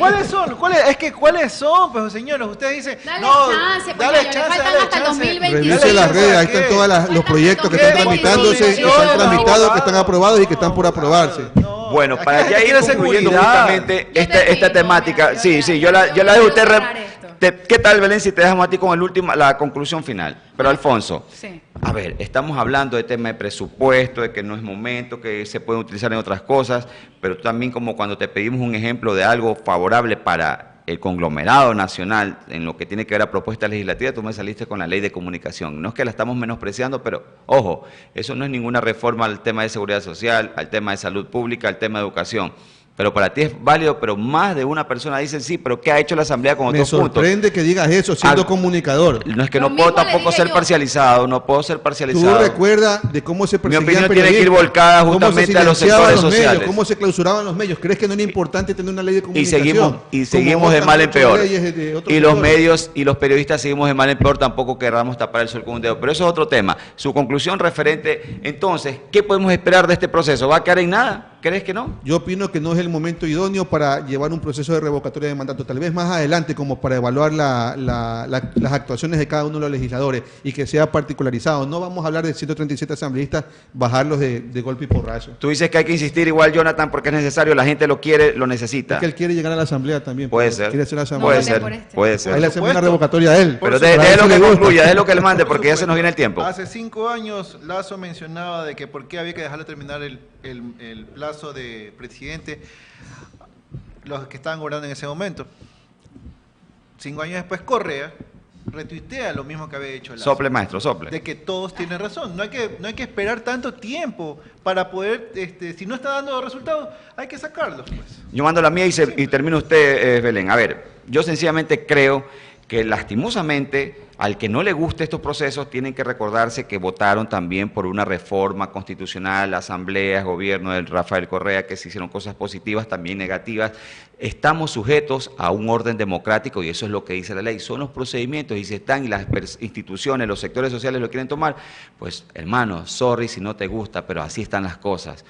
¿Cuáles son? Pues señores, ustedes dicen, Dale no, chance, pues, dale ya, le chance, faltan dale hasta el chance. 2022. Revise las redes, ahí ¿Qué? están todos los proyectos que están ¿Qué? tramitándose, que Constitución, están tramitados, que están no, aprobados y que están por aprobarse. no, Bueno, aquí para la ya gente ir quiere concluyendo seguridad. justamente Yo esta termino, temática. mira, Sí, yo yo la quiero dejo a usted. cerrar esto. ¿Qué tal, Belén, si te dejamos a ti con la conclusión final? Pero, Alfonso, Sí. a ver, estamos hablando de tema de presupuesto, de que no es momento, que se pueden utilizar en otras cosas, pero también como cuando te pedimos un ejemplo de algo favorable para el conglomerado nacional en lo que tiene que ver a propuesta legislativa, tú me saliste con la ley de comunicación. No es que la estamos menospreciando, pero ojo, eso no es ninguna reforma al tema de seguridad social, al tema de salud pública, al tema de educación. Pero para ti es válido, pero más de una persona dice sí, pero ¿qué ha hecho la Asamblea con Me otros puntos? sorprende que digas eso siendo Al- comunicador. No es que Lo no puedo mismo le tampoco dije ser yo. parcializado, no puedo ser Tú parcializado. recuerdas de cómo se perseguían opinión tiene que ir periodistas, volcada cómo se justamente a los silenciaban sectores los medios, sociales. cómo se clausuraban los medios. ¿Crees que no era importante tener una ley de Y comunicación? seguimos Como de otras mal en muchas peor. leyes de otros Y los sectores. medios y los periodistas seguimos de mal en peor, tampoco querramos tapar el sol con un dedo. Pero eso es otro tema. Su conclusión referente, entonces, ¿qué podemos esperar de este proceso? ¿Va a quedar en nada? ¿Crees que no? Yo opino que no es el momento idóneo para llevar un proceso de revocatoria de mandato. Tal vez más adelante, como para evaluar las actuaciones de cada uno de los legisladores y que sea particularizado. No vamos a hablar de 137 asambleístas, bajarlos de golpe y porrazo. Tú dices que hay que insistir igual, Jonathan, porque es necesario, la gente lo quiere, lo Es necesita. que él quiere llegar a la asamblea también. Puede porque ser. Quiere ser No, Puede asambleísta. ser, por este. puede ser. Ahí le hacemos una supuesto. revocatoria a él. Pero Para ver déjelo si que le gusta. concluya, déjelo que le mande, Por porque ya se supuesto. nos viene el tiempo. Hace 5 años Lazo mencionaba de que por qué había que dejarle terminar el plazo de presidente los que estaban gobernando en ese momento. 5 años después Correa retuitea lo mismo que había hecho Lazo. Sople, maestro, sople. De que todos tienen razón. No hay que esperar tanto tiempo para poder, si no está dando resultados, hay que sacarlos. Pues. Yo mando la mía y termina usted, Belén. A ver, yo sencillamente creo que lastimosamente al que no le guste estos procesos tienen que recordarse que votaron también por una reforma constitucional, asambleas, gobierno del Rafael Correa, que se hicieron cosas positivas, también negativas. Estamos sujetos a un orden democrático y eso es lo que dice la ley. Son los procedimientos y si están y las instituciones, los sectores sociales lo quieren tomar, pues hermano, sorry si no te gusta, pero así están las cosas.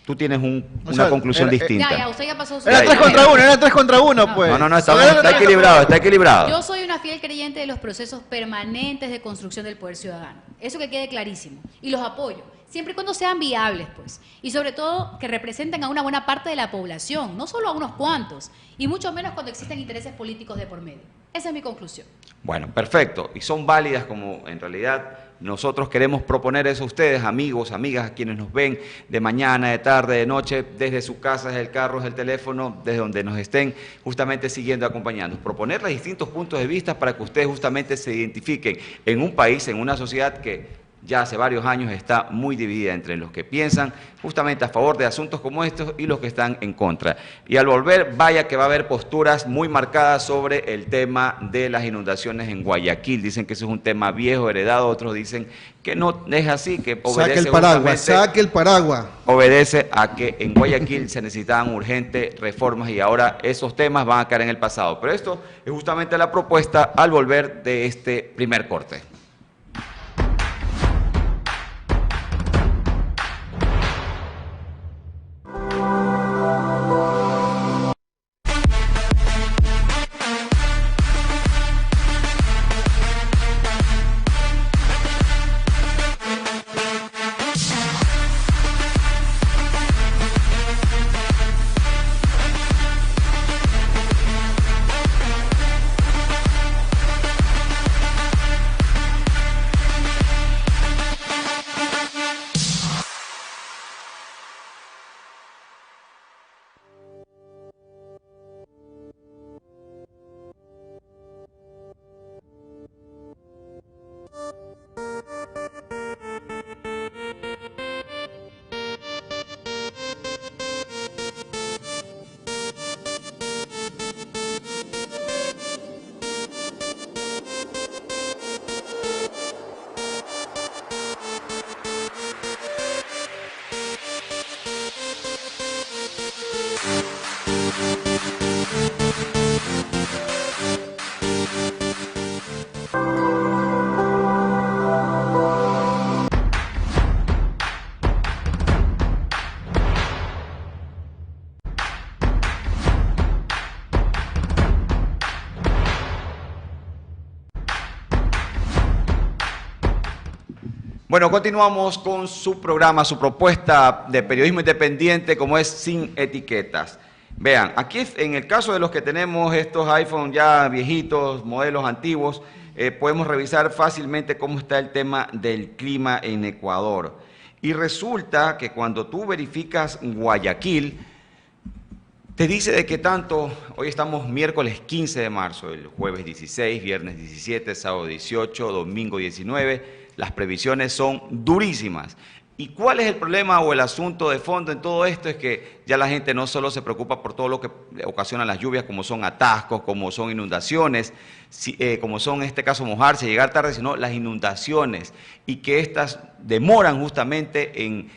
Tú tienes O una sea, conclusión distinta. Ya, usted ya pasó su... Era Ya, 3 ya. contra 1, era 3 contra 1, No. pues. No, Era está equilibrado. Yo soy una fiel creyente de los procesos permanentes de construcción del poder ciudadano. Eso que quede clarísimo. Y los apoyo. Siempre y cuando sean viables, pues. Y sobre todo que representen a una buena parte de la población, no solo a unos cuantos. Y mucho menos cuando existen intereses políticos de por medio. Esa es mi conclusión. Bueno, perfecto. Y son válidas como en realidad nosotros queremos proponer eso a ustedes, amigos, amigas, a quienes nos ven de mañana, de tarde, de noche, desde su casa, desde el carro, desde el teléfono, desde donde nos estén justamente siguiendo, acompañando. Proponerles distintos puntos de vista para que ustedes justamente se identifiquen en un país, en una sociedad que ya hace varios años está muy dividida entre los que piensan justamente a favor de asuntos como estos y los que están en contra. Y al volver, vaya que va a haber posturas muy marcadas sobre el tema de las inundaciones en Guayaquil. Dicen que eso es un tema viejo, heredado, otros dicen que no es así, que obedece saque el paraguas. Obedece a que en Guayaquil se necesitaban urgentes reformas y ahora esos temas van a quedar en el pasado. Pero esto es justamente la propuesta al volver de este primer corte. Bueno, continuamos con su programa, su propuesta de periodismo independiente, como es Sin Etiquetas. Vean, aquí en el caso de los que tenemos estos iPhone ya viejitos, modelos antiguos, podemos revisar fácilmente cómo está el tema del clima en Ecuador. Y resulta que cuando tú verificas Guayaquil, te dice de que tanto, hoy estamos miércoles 15 de marzo, el jueves 16, viernes 17, sábado 18, domingo 19, las previsiones son durísimas. ¿Y cuál es el problema o el asunto de fondo en todo esto? Es que ya la gente no solo se preocupa por todo lo que ocasionan las lluvias, como son atascos, como son inundaciones, como son en este caso mojarse, llegar tarde, sino las inundaciones y que estas demoran justamente en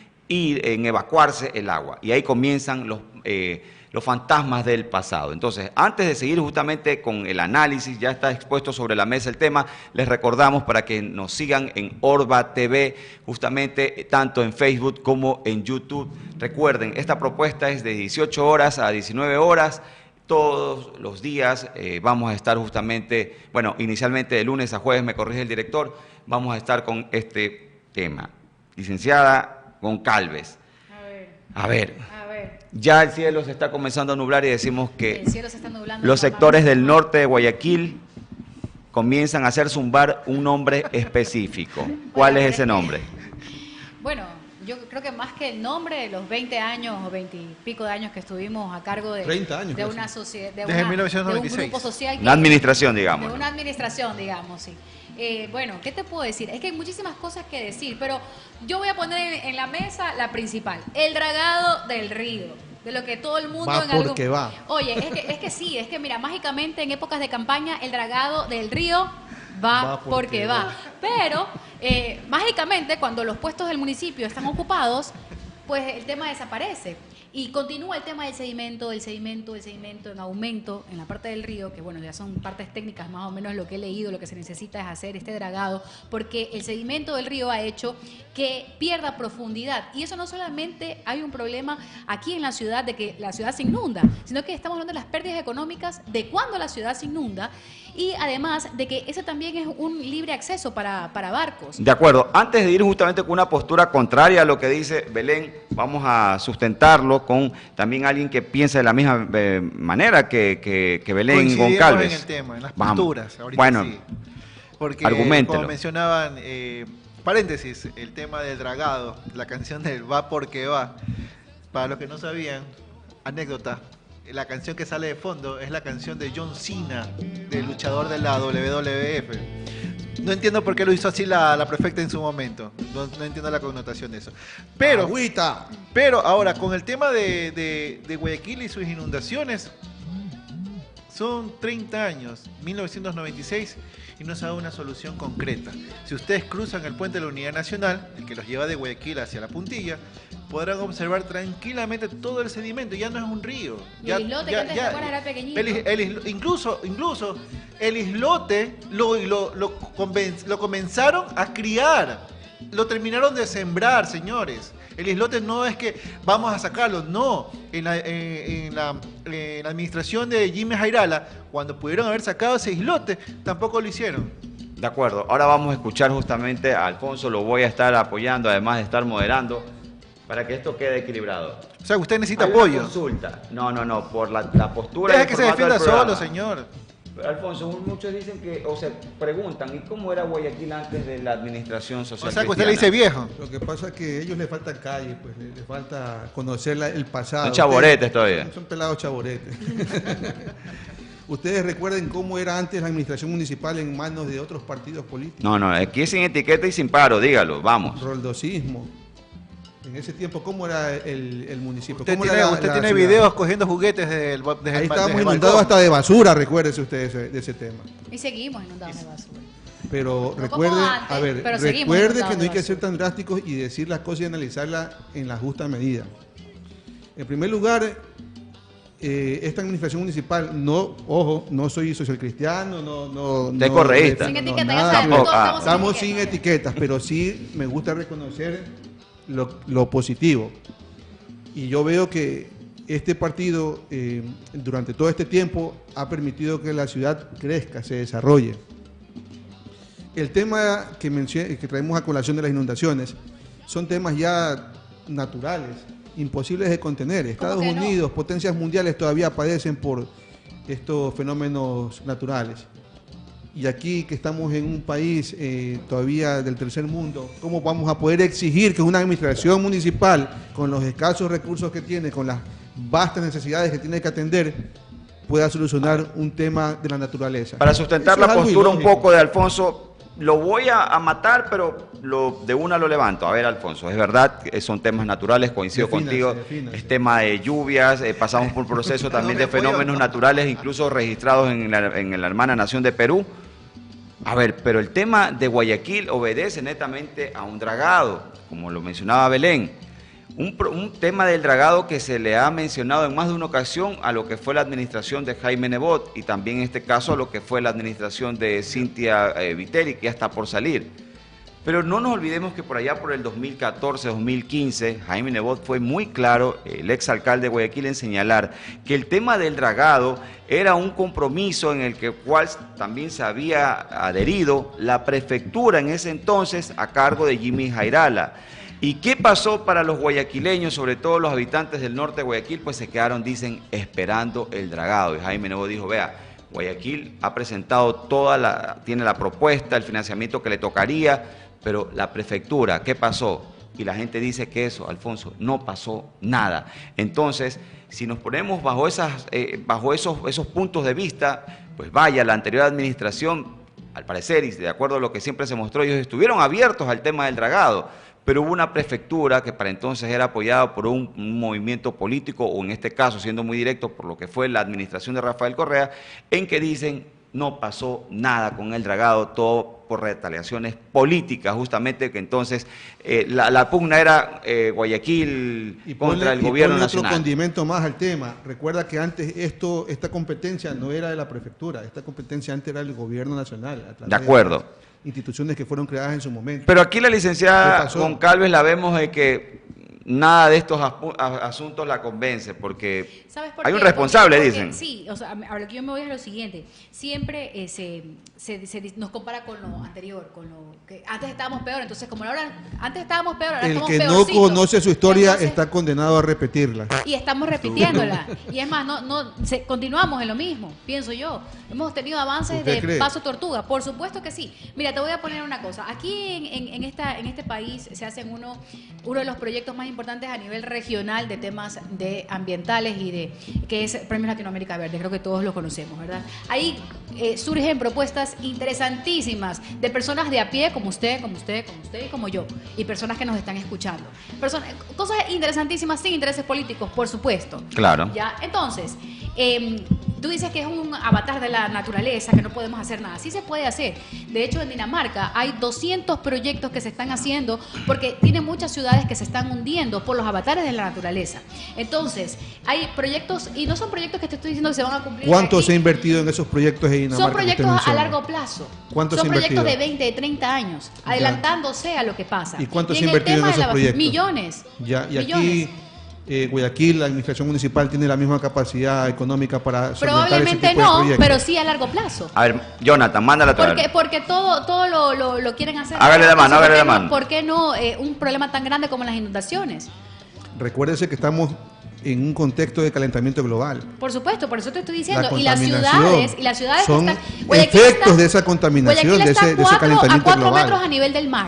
evacuarse el agua. Y ahí comienzan los fantasmas del pasado. Entonces, antes de seguir justamente con el análisis, ya está expuesto sobre la mesa el tema, les recordamos para que nos sigan en Orba TV, justamente tanto en Facebook como en YouTube. Recuerden, esta propuesta es de 18 horas a 19 horas, todos los días vamos a estar justamente, bueno, inicialmente de lunes a jueves, me corrige el director, vamos a estar con este tema. Licenciada Goncalves. A ver. Ya el cielo se está comenzando a nublar y decimos que el cielo se está nublando, los sectores del norte de Guayaquil comienzan a hacer zumbar un nombre específico. ¿Cuál es ese nombre? Bueno, yo creo que más que el nombre, los 20 años o 20 y pico de años que estuvimos a cargo de, 30 años, de una sociedad, desde 1996. de un grupo social. Una administración, digamos. De una administración, digamos, sí. Bueno, ¿qué te puedo decir? Es que hay muchísimas cosas que decir, pero yo voy a poner en la mesa la principal, el dragado del río, de lo que todo el mundo va en algún... porque va. Oye, es que sí, es que mira, mágicamente en épocas de campaña el dragado del río va porque va. Pero mágicamente cuando los puestos del municipio están ocupados, pues el tema desaparece. Y continúa el tema del sedimento en aumento en la parte del río, que bueno, ya son partes técnicas más o menos lo que he leído, lo que se necesita es hacer este dragado, porque el sedimento del río ha hecho que pierda profundidad. Y eso no solamente hay un problema aquí en la ciudad de que la ciudad se inunda, sino que estamos hablando de las pérdidas económicas de cuando la ciudad se inunda y además de que ese también es un libre acceso para barcos. De acuerdo. Antes de ir justamente con una postura contraria a lo que dice Belén, vamos a sustentarlo con también alguien que piensa de la misma manera que Belén Goncalves. En el tema, en las posturas. Bueno, sí. Porque arguméntelo. como mencionaban, paréntesis, el tema del dragado, la canción del va porque va. Para los que no sabían, anécdota, la canción que sale de fondo es la canción de John Cena, del luchador de la WWF. No entiendo por qué lo hizo así la prefecta en su momento. No entiendo la connotación de eso. Pero, Agüita. pero ahora, con el tema de Guayaquil y sus inundaciones, son 30 años, 1996, y no se ha dado una solución concreta. Si ustedes cruzan el puente de la Unidad Nacional, el que los lleva de Guayaquil hacia La Puntilla, podrán observar tranquilamente todo el sedimento. Ya no es un río. Y el islote que antes, ¿te acuerdas? Era pequeñito. Incluso el islote lo comenzaron a criar. Lo terminaron de sembrar, señores. El islote no es que vamos a sacarlo, no. En la administración de Jimmy Jairala, cuando pudieron haber sacado ese islote, tampoco lo hicieron. De acuerdo, ahora vamos a escuchar justamente a Alfonso, lo voy a estar apoyando, además de estar moderando, para que esto quede equilibrado. O sea, usted necesita Hay apoyo. una consulta. No, por la postura. Deja y que se formato del defienda solo, programa. señor. Alfonso, muchos dicen que, o se preguntan, ¿y cómo era Guayaquil antes de la administración social O sea, que usted cristiana? le dice viejo. Lo que pasa es que a ellos les falta calle, pues les falta conocer el pasado. Son chaboretes Ustedes todavía. Son pelados chaboretes. Ustedes recuerden cómo era antes la administración municipal en manos de otros partidos políticos. No, aquí es sin etiqueta y sin paro, dígalo, vamos. Roldosismo. En ese tiempo, ¿cómo era el municipio? Usted ¿Cómo tiene, era usted la tiene ciudad? videos cogiendo juguetes desde el Ahí estábamos desde el inundados balcón. hasta de basura, recuérdense ustedes de ese tema. Y seguimos inundados de basura. Pero No recuerde, como antes, a ver, pero seguimos recuerde inundados que no de hay que ser basura. tan drásticos y decir las cosas y analizarlas en la justa medida. En primer lugar, esta administración municipal, no soy social cristiano, Usted es correísta. Sin etiqueta, ya nada, sabemos, todos Ah, estamos sin etiquetas, pero sí me gusta reconocer lo positivo. Y yo veo que este partido, durante todo este tiempo, ha permitido que la ciudad crezca, se desarrolle. El tema que traemos a colación de las inundaciones son temas ya naturales, imposibles de contener. Estados que no? Unidos, potencias mundiales, todavía padecen por estos fenómenos naturales. Y aquí que estamos en un país todavía del tercer mundo, ¿cómo vamos a poder exigir que una administración municipal, con los escasos recursos que tiene, con las vastas necesidades que tiene que atender, pueda solucionar un tema de la naturaleza? Para sustentar Eso es la algo postura un ilógico. poco de Alfonso, lo voy a matar, pero de una lo levanto. A ver, Alfonso, es verdad que son temas naturales, coincido contigo. Defínase. Es tema de lluvias, pasamos por un proceso también de fenómenos naturales, incluso registrados en la hermana nación de Perú. A ver, pero el tema de Guayaquil obedece netamente a un dragado, como lo mencionaba Belén. Un tema del dragado que se le ha mencionado en más de una ocasión a lo que fue la administración de Jaime Nebot y también en este caso a lo que fue la administración de Cintia Viteri, que ya está por salir. Pero no nos olvidemos que por allá por el 2014-2015, Jaime Nebot fue muy claro, el exalcalde de Guayaquil, en señalar que el tema del dragado era un compromiso en el cual también se había adherido la prefectura en ese entonces a cargo de Jimmy Jairala. ¿Y qué pasó para los guayaquileños, sobre todo los habitantes del norte de Guayaquil? Pues se quedaron, dicen, esperando el dragado. Y Jaime Nebot dijo, vea, Guayaquil ha presentado tiene la propuesta, el financiamiento que le tocaría, pero la prefectura, ¿qué pasó? Y la gente dice que eso, Alfonso, no pasó nada. Entonces, si nos ponemos bajo esos puntos de vista, pues vaya, la anterior administración, al parecer, y de acuerdo a lo que siempre se mostró, ellos estuvieron abiertos al tema del dragado, pero hubo una prefectura que para entonces era apoyada por un movimiento político, o en este caso, siendo muy directo, por lo que fue la administración de Rafael Correa, en que dicen no pasó nada con el dragado, todo por retaliaciones políticas, justamente, que entonces la pugna era Guayaquil contra el gobierno nacional. Otro condimento más al tema. Recuerda que antes esta competencia no era de la prefectura, esta competencia antes era del gobierno nacional. A través De acuerdo. las instituciones que fueron creadas en su momento. Pero aquí la ¿Qué licenciada pasó? Goncalves la vemos de que nada de estos asuntos la convence, porque ¿Sabes por hay qué? un responsable, Porque dicen. Sí, o sea, a lo que yo me voy es lo siguiente. Siempre nos compara con lo anterior, con lo que antes estábamos peor, entonces como ahora antes estábamos peor, ahora El estamos que no peorcitos. conoce su historia Entonces, está condenado a repetirla. y estamos repitiéndola. Y es más, continuamos en lo mismo, pienso yo. Hemos tenido avances ¿Usted de cree? paso tortuga, por supuesto que sí. Mira, te voy a poner una cosa. Aquí en este país se hacen uno de los proyectos más importantes a nivel regional de temas de ambientales y de que es Premio Latinoamérica Verde, creo que todos lo conocemos, ¿verdad? Ahí surgen propuestas interesantísimas de personas de a pie como usted y como yo, y personas que nos están escuchando. Cosas interesantísimas sin intereses políticos, por supuesto. Claro. ¿Ya? Entonces, tú dices que es un avatar de la naturaleza, que no podemos hacer nada. Sí se puede hacer. De hecho, en Dinamarca hay 200 proyectos que se están haciendo porque tiene muchas ciudades que se están hundiendo por los avatares de la naturaleza. Entonces, hay proyectos, y no son proyectos que te estoy diciendo que se van a cumplir. ¿Cuánto se ha invertido en esos proyectos en Dinamarca? Son proyectos a largo plazo. ¿Cuánto son se ha invertido? proyectos de 20, de 30 años, adelantándose a lo que pasa. ¿Y cuánto Y se ha invertido en esos proyectos? Millones. Ya, y millones. aquí Guayaquil, la administración municipal tiene la misma capacidad económica para solventar ese Probablemente tipo de no, proyectos. pero sí a largo plazo. A ver, Jonathan, mándala a traer. Porque todo lo quieren hacer. Hágale la mano, Entonces, hágale la mano. ¿Por qué no un problema tan grande como las inundaciones? Recuérdese que estamos en un contexto de calentamiento global. Por supuesto, por eso te estoy diciendo. La Y las ciudades son que están... Guayaquil efectos está- de esa contaminación, Guayaquil de está ese calentamiento a 4 global. metros a nivel del mar.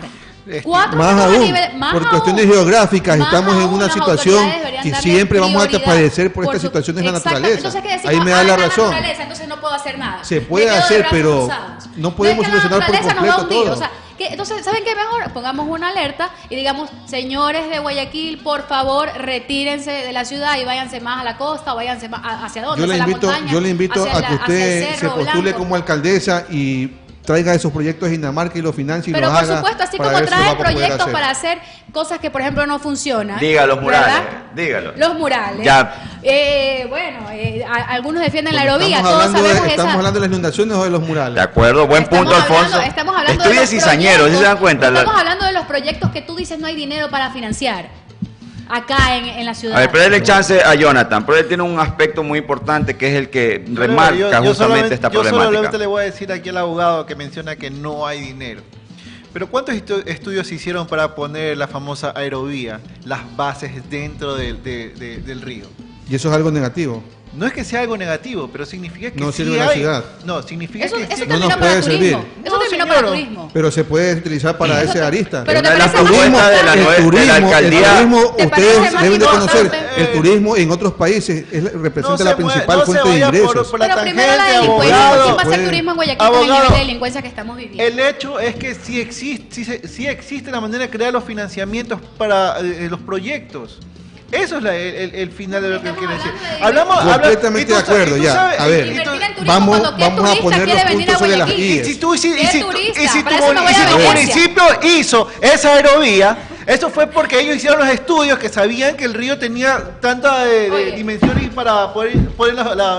4 Más metros aún, a nivel... Más por aún, cuestiones geográficas, más estamos en aún, una las situación autoridades deberían que darle siempre vamos a prioridad. padecer por estas su- situaciones de la Exactamente. naturaleza. Entonces, ¿qué decimos? Ahí me da la razón. Naturaleza, entonces no puedo hacer nada. Se puede Me quedo de hacer, brazos pero cruzados. no podemos es que la solucionar por naturaleza nos va a completo hundir, todo. o sea, entonces, ¿saben qué mejor? Pongamos una alerta y digamos, señores de Guayaquil, por favor, retírense de la ciudad y váyanse más a la costa o váyanse más hacia dónde, Yo le hacia la invito, montaña, yo le invito hacia a la- que hacia el usted se Cerro postule Blanco. como alcaldesa y traiga esos proyectos a Dinamarca y los financie y Pero los por haga. supuesto, así para como ver si lo trae va a poder proyectos hacer. para hacer cosas que, por ejemplo, no funcionan. Diga los murales, ¿verdad? dígalo. Los murales. Ya. Algunos defienden la Porque aerovía, estamos todos hablando de- sabemos ¿Estamos esa... hablando de las inundaciones o de los murales? De acuerdo, buen punto, Alfonso. Estamos hablando de Estudie los cizañero, ¿sí proyectos, se dan cuenta? Estamos hablando de los proyectos que tú dices no hay dinero para financiar acá en la ciudad. A ver, pero déle chance a Jonathan, pero él tiene un aspecto muy importante que es el que remarca justamente esta Yo problemática. solamente le voy a decir aquí al abogado que menciona que no hay dinero. Pero ¿cuántos estudios se hicieron para poner la famosa aerovía, las bases dentro del río? Y eso es algo negativo. No es que sea algo negativo, pero significa que No sí sirve en la hay. ciudad. No, significa Eso que sí. No nos terminó puede para turismo. servir. Eso No, terminó señor. para turismo. Pero se puede utilizar para esa arista. Pero Una te de las parece más propuestas de la importante- nueva- de la alcaldía. El turismo, ¿Te ustedes parece más deben de conocer, importante? el turismo en otros países representa la principal fuente de ingresos. por la Pero primero la tangente, delincuencia. abogado. ¿Quién va a hacer Puede- turismo en Guayaquil con el Abogado. nivel de delincuencia que estamos viviendo? El hecho es que sí existe la manera de crear los financiamientos para los proyectos. Eso es el final de lo que Estamos quiero decir. hablando de- Completamente y tú de acuerdo, y tú ya. sabes- A ver, y tú- Invertir en turismo vamos cuando ¿qué a turista poner quiere los venir puntos a sobre las Guayaquil? IES. Y si tu Para eso me voy a municipio hizo esa aerovía, eso fue porque ellos hicieron los estudios que sabían que el río tenía tanta Oye. dimensiones para poner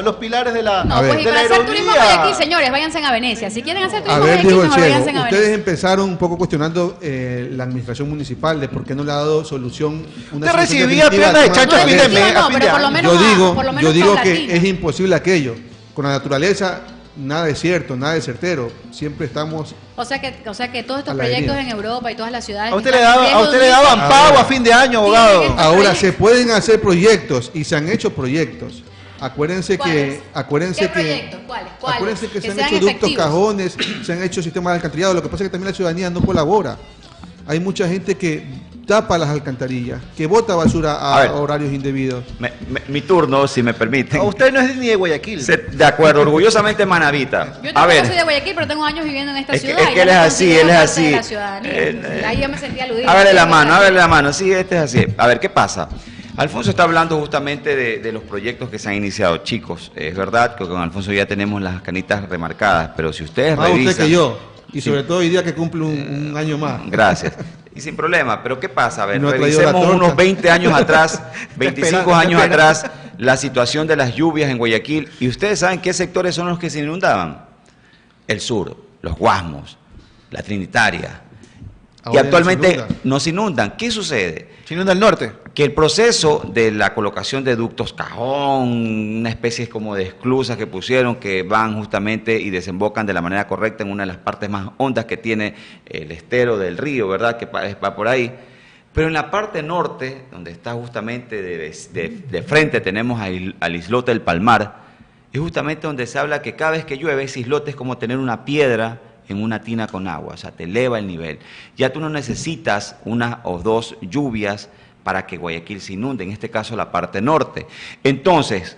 los pilares de la, No, A ver. pues y de la para hacer turismo en aerovía. Guayaquil, señores, váyanse a Venecia. Si quieren hacer A turismo en ver, Guayaquil, dijo el mejor váyanse ciego, a ustedes Venecia. empezaron un poco cuestionando la administración municipal de por qué no le ha dado solución. Una Te solución recibía definitiva piernas de al tema chancho a fin de naturaleza. mes. No, a fin pero de por lo año. menos por lo menos Yo digo que paulatina. es imposible aquello. Con la naturaleza nada es cierto, nada es certero. Siempre estamos... O sea que todos estos A la proyectos deriva. en Europa y todas las ciudades. A usted están le en daban, riesgo a usted de le daban hundirse. pago a fin de año, abogado. Tienen Ahora, proyectos. se pueden hacer proyectos y se han hecho proyectos. Acuérdense ¿Cuáles? acuérdense ¿Qué que proyectos? ¿Cuáles? acuérdense que se han sean hecho ductos, efectivos. cajones, se han hecho sistemas de alcantarillado. Lo que pasa es que también la ciudadanía no colabora. Hay mucha gente que tapa las alcantarillas, que bota basura A ver. a horarios indebidos. Mi turno, si me permiten. Usted no es ni de Guayaquil. De acuerdo, orgullosamente manavita. Yo A tampoco ver, soy de Guayaquil, pero tengo años viviendo en esta Es que- ciudad. es y que ya él es me así, considero él es parte así. de la ciudadanía. Ahí yo me sentía aludida. hágale la mano, sí, este es así. A ver, ¿qué pasa? Alfonso está hablando justamente de los proyectos que se han iniciado. Chicos, es verdad que con Alfonso ya tenemos las canitas remarcadas, pero si ustedes Más revisan... usted que yo. Y Sí. sobre todo hoy día que cumple un año más. Gracias. Y sin problema, pero ¿qué pasa? A ver, No ha traído la revisemos torta. unos 20 años atrás, 25 esperando, años está atrás, la situación de las lluvias en Guayaquil. ¿Y ustedes saben qué sectores son los que se inundaban? El sur, los Guasmos, la Trinitaria. Y Ahora actualmente ya no se inundan. ¿Qué sucede? Se inunda el norte. Que el proceso de la colocación de ductos cajón, una especie como de esclusas que pusieron que van justamente y desembocan de la manera correcta en una de las partes más hondas que tiene el estero del río, ¿verdad? Que va por ahí. Pero en la parte norte, donde está justamente de frente tenemos al islote del Palmar, es justamente donde se habla que cada vez que llueve ese islote es como tener una piedra en una tina con agua, o sea, te eleva el nivel. Ya tú no necesitas una o dos lluvias para que Guayaquil se inunde, en este caso la parte norte. Entonces,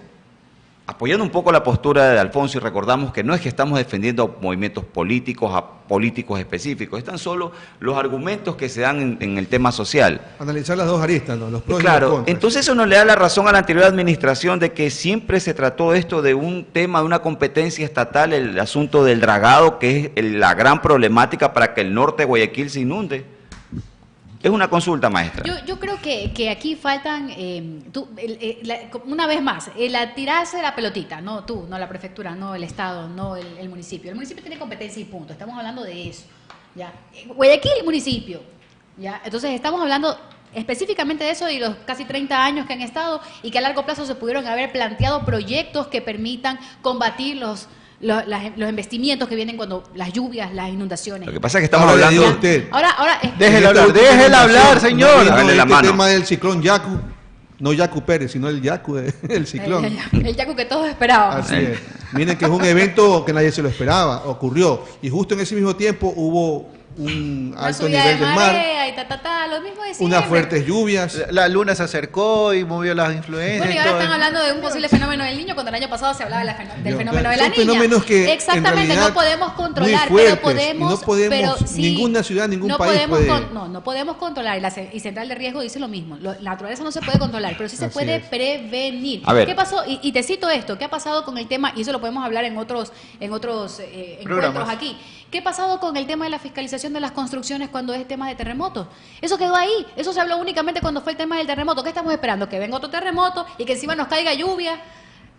apoyando un poco la postura de Alfonso, y recordamos que no es que estamos defendiendo movimientos políticos a políticos específicos, están solo los argumentos que se dan en el tema social. Analizar las dos aristas, ¿no? Los pros y los Claro, contras. entonces eso nos le da la razón a la anterior administración de que siempre se trató esto de un tema, de una competencia estatal, el asunto del dragado, que es la gran problemática para que el norte de Guayaquil se inunde. Es una consulta, maestra. Yo creo que aquí faltan, una vez más, la tirarse de la pelotita, no tú, no la prefectura, no el Estado, no el municipio. El municipio tiene competencia y punto, estamos hablando de eso. ¿Ya? Guayaquil, municipio. ¿Ya? Entonces estamos hablando específicamente de eso y los casi 30 años que han estado y que a largo plazo se pudieron haber planteado proyectos que permitan combatir los embestimientos que vienen cuando las lluvias, las inundaciones. Lo que pasa es que estamos Ahora le hablando... digo a usted, Ahora Déjela hablar, señor. no, Dale la este mano. tema del ciclón Yaku, no Yaku Pérez, sino el Yaku, el ciclón. el yacu que todos esperaban. Así es. Miren que es un evento que nadie se lo esperaba, ocurrió. Y justo en ese mismo tiempo hubo un Una alto subida nivel de del mar, marea y lo mismo de siempre. unas fuertes lluvias. La luna se acercó y movió las influencias. Bueno, y y ahora todo. están hablando de un posible fenómeno del niño, cuando el año pasado se hablaba del fenómeno de la Son niña. fenómenos que exactamente, en realidad no podemos controlar, muy fuertes, pero podemos, y no podemos, pero sí, ninguna ciudad, ningún no país podemos puede. no podemos controlar, y Central de Riesgo dice lo mismo. La naturaleza no se puede controlar, pero sí se Así puede es. prevenir. A ver. ¿Qué pasó? Y te cito esto, ¿qué ha pasado con el tema? Y eso lo podemos hablar en otros encuentros Programas. aquí. ¿Qué ha pasado con el tema de la fiscalización de las construcciones cuando es tema de terremotos? Eso quedó ahí. Eso se habló únicamente cuando fue el tema del terremoto. ¿Qué estamos esperando? ¿Que venga otro terremoto y que encima nos caiga lluvia?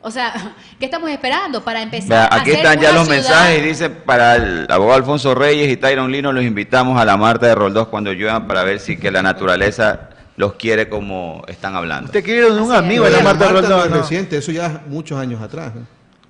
O sea, ¿qué estamos esperando para empezar Vea, a aquí hacer están ya una los ciudad? mensajes, dice, para el abogado Alfonso Reyes y Tyron Lino, los invitamos a la Marta de Roldós cuando lluevan para ver si que la naturaleza los quiere como están hablando. Usted quiere ir de un Así amigo es. en la Pero Marta no Roldós, es ¿no? reciente, eso ya muchos años atrás.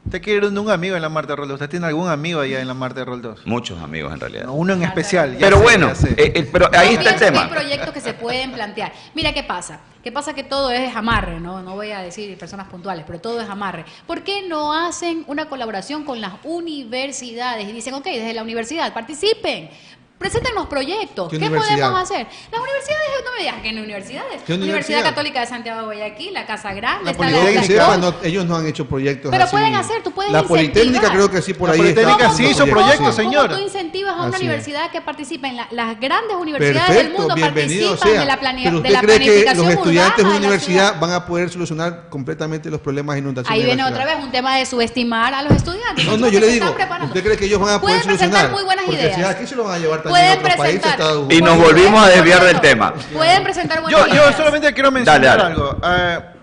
Usted quiere ir de un amigo en la Marta Roldós. ¿Usted tiene algún amigo allá en la Marta Roldós? Muchos amigos en realidad. No, uno en especial. ya Pero sé, bueno, ya sé. pero ahí Yo está el pienso que tema. hay proyectos que se pueden plantear. Mira qué pasa. ¿Qué pasa? Que todo es amarre, ¿no? No voy a decir personas puntuales, pero todo es amarre. ¿Por qué no hacen una colaboración con las universidades? Y dicen, ok, desde la universidad, participen. Presenten los proyectos. ¿Qué ¿Qué universidad? podemos hacer? Las universidades, no me digas que en universidades. ¿Qué Universidad universidad? Católica de Santiago de Guayaquil, la Casa Grande, La está Politécnica, la no, ellos no han hecho proyectos Pero así. pueden hacer, tú puedes La Politécnica incentivar. creo que sí por La ahí Politécnica está sí haciendo hizo proyectos, sí. señor. ¿Cómo tú incentivas a una Así es. universidad que participe en las grandes universidades del Perfecto, mundo bienvenido participan sea. de la, Pero de la usted cree que planificación los estudiantes de urbana una de la ciudad? universidad van a poder solucionar completamente los problemas de inundación Ahí de la viene ciudad? otra vez un tema de subestimar a los estudiantes. No, Son no, los yo que le se digo, están preparando. ¿usted cree que ellos van a poder Pueden presentar solucionar? muy buenas Porque ideas. si aquí se lo van a llevar también Pueden a otros países, presentar. Estados Unidos. Y nos volvimos a desviar del tema. Pueden presentar buenas Yo ideas. solamente quiero mencionar Dale. algo.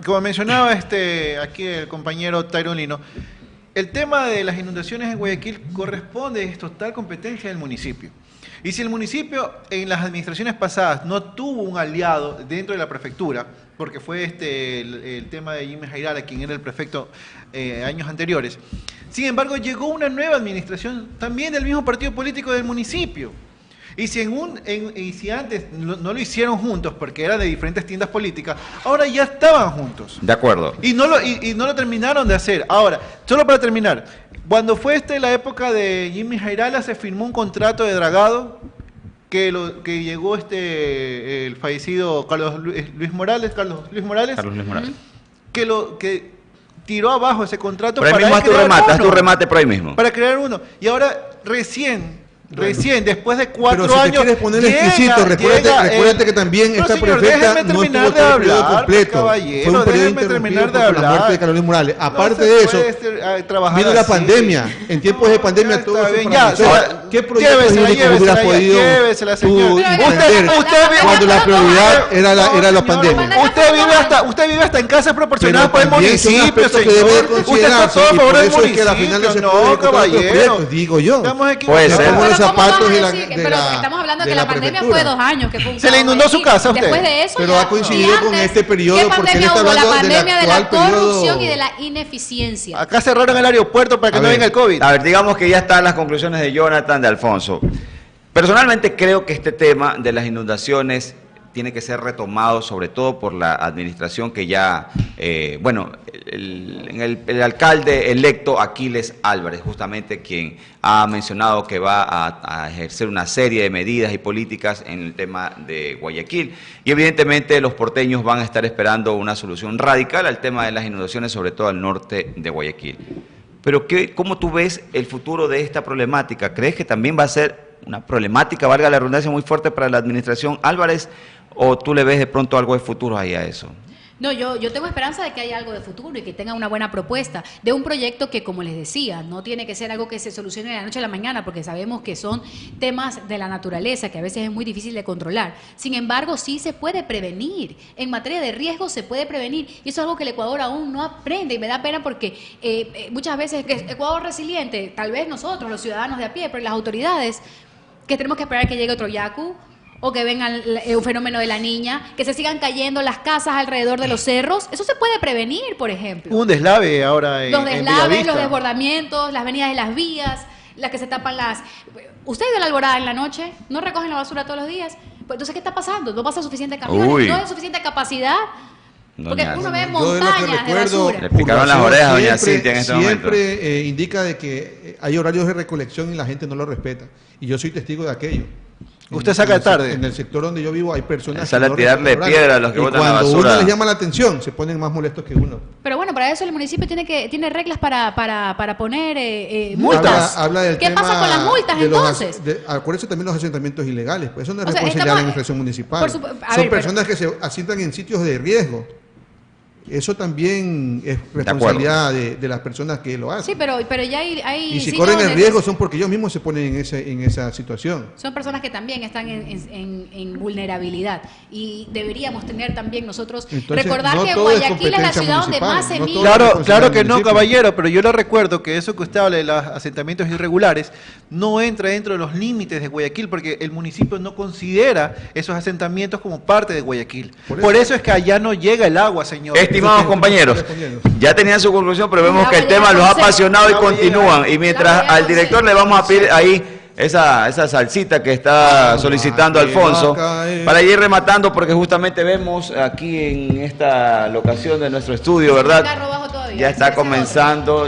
Como mencionaba aquí el compañero Tyron Lino, el tema de las inundaciones en Guayaquil corresponde, es total competencia del municipio. Y si el municipio en las administraciones pasadas no tuvo un aliado dentro de la prefectura, porque fue el tema de Jimmy Jairala, quien era el prefecto años anteriores, sin embargo llegó una nueva administración también del mismo partido político del municipio. Y si antes no lo hicieron juntos porque eran de diferentes tiendas políticas, ahora ya estaban juntos. De acuerdo. Y no lo terminaron de hacer. Ahora, solo para terminar, cuando fue la época de Jimmy Jairala, se firmó un contrato de dragado que llegó el fallecido Carlos Luis Morales, que tiró abajo ese contrato Por ahí mismo haz tu crear remate, haz tu uno. remate por ahí mismo. Para crear uno. Y ahora recién, después de 4 Pero si años. te quieres poner exquisito, recuérdate que también Pero, esta señor, prefecta déjeme no terminar estuvo de todo el periodo hablar, completo. caballero, Fue un periodo déjeme interrumpido terminar de por la hablar. muerte de Carlos Luis Morales. Aparte No se de eso, puede, trabajar vino la así. pandemia. En tiempos de pandemia Ya todo está se bien, paralizó. ya, ¿Qué proyectos llévesela, hídricos hubieras podido llévesela, tú señor. emprender cuando la prioridad era la pandemia? Usted vive hasta en casas proporcionadas Pero por el también son municipio, aspectos que debe señor. Usted está considerarse, todo a y favor por del eso es que a la final no se municipio. puede No, controlar los caballero. proyectos, digo yo. Estamos Puede equivocados. ser. Como los Pero ¿cómo zapatos vamos a de la- decir que- de pero la- estamos hablando de que la la pandemia prefectura. fue 2 años que fue un Se le caos inundó su Guayaquil. casa a usted. Después de eso Pero ya- ha coincidido y con antes, este periodo ¿qué porque él pandemia está hubo? hablando La del pandemia de la actual periodo. corrupción y de la ineficiencia. Acá cerraron el aeropuerto para que A no ver. venga el COVID. A ver, digamos que ya están las conclusiones de Jonathan, de Alfonso. Personalmente creo que este tema de las inundaciones tiene que ser retomado, sobre todo por la administración que ya, el alcalde electo Aquiles Álvarez, justamente quien ha mencionado que va a ejercer una serie de medidas y políticas en el tema de Guayaquil. Y evidentemente los porteños van a estar esperando una solución radical al tema de las inundaciones, sobre todo al norte de Guayaquil. Pero ¿cómo tú ves el futuro de esta problemática? ¿Crees que también va a ser una problemática, valga la redundancia, muy fuerte para la administración Álvarez, o tú le ves de pronto algo de futuro ahí a eso? No, yo tengo esperanza de que haya algo de futuro y que tenga una buena propuesta de un proyecto que, como les decía, no tiene que ser algo que se solucione de la noche a la mañana, porque sabemos que son temas de la naturaleza que a veces es muy difícil de controlar. Sin embargo, sí se puede prevenir. En materia de riesgo se puede prevenir, y eso es algo que el Ecuador aún no aprende, y me da pena porque muchas veces que Ecuador resiliente, tal vez nosotros, los ciudadanos de a pie, pero las autoridades, que tenemos que esperar que llegue otro Yaku, o que venga un fenómeno de la niña, que se sigan cayendo las casas alrededor de los cerros. Eso se puede prevenir, por ejemplo. Un deslave ahora en los deslaves, Bellavista. los desbordamientos, las venidas de las vías, las que se tapan las... ¿Usted ha ido a la Alborada en la noche? ¿No recogen la basura todos los días? Pues entonces, ¿qué está pasando? ¿No pasa suficiente camiones? ¿No hay suficiente capacidad? Porque uno ve montañas de basura. Le picaron las orejas a doña Cintia en este momento. Siempre indica de que hay horarios de recolección y la gente no lo respeta. Y yo soy testigo de aquello. Usted saca de tarde. En el sector donde yo vivo hay personas sale a tirarle piedra a los que botan la basura. Cuando uno les llama la atención, se ponen más molestos que uno. Pero bueno, para eso el municipio tiene reglas para poner multas. Habla del ¿Qué tema pasa con las multas entonces? Acuérdense también los asentamientos ilegales. Pues eso no es responsabilidad de la administración municipal. Son personas que se asientan en sitios de riesgo. Eso también es responsabilidad de las personas que lo hacen. Sí, pero ya hay y si corren el riesgo son porque ellos mismos se ponen en esa situación. Son personas que también están en vulnerabilidad, y deberíamos tener también nosotros, entonces, recordar no que todo es Guayaquil es la ciudad donde más se mira. Claro que no, caballero, pero yo le recuerdo que eso que usted habla de los asentamientos irregulares no entra dentro de los límites de Guayaquil, porque el municipio no considera esos asentamientos como parte de Guayaquil. Por eso es que allá no llega el agua, señor. Estimados compañeros, ya tenían su conclusión, pero vemos que el tema los ha apasionado y continúan. Y mientras al director le vamos a pedir ahí esa salsita que está solicitando Alfonso, para ir rematando, porque justamente vemos aquí en esta locación de nuestro estudio, ¿verdad? Ya está comenzando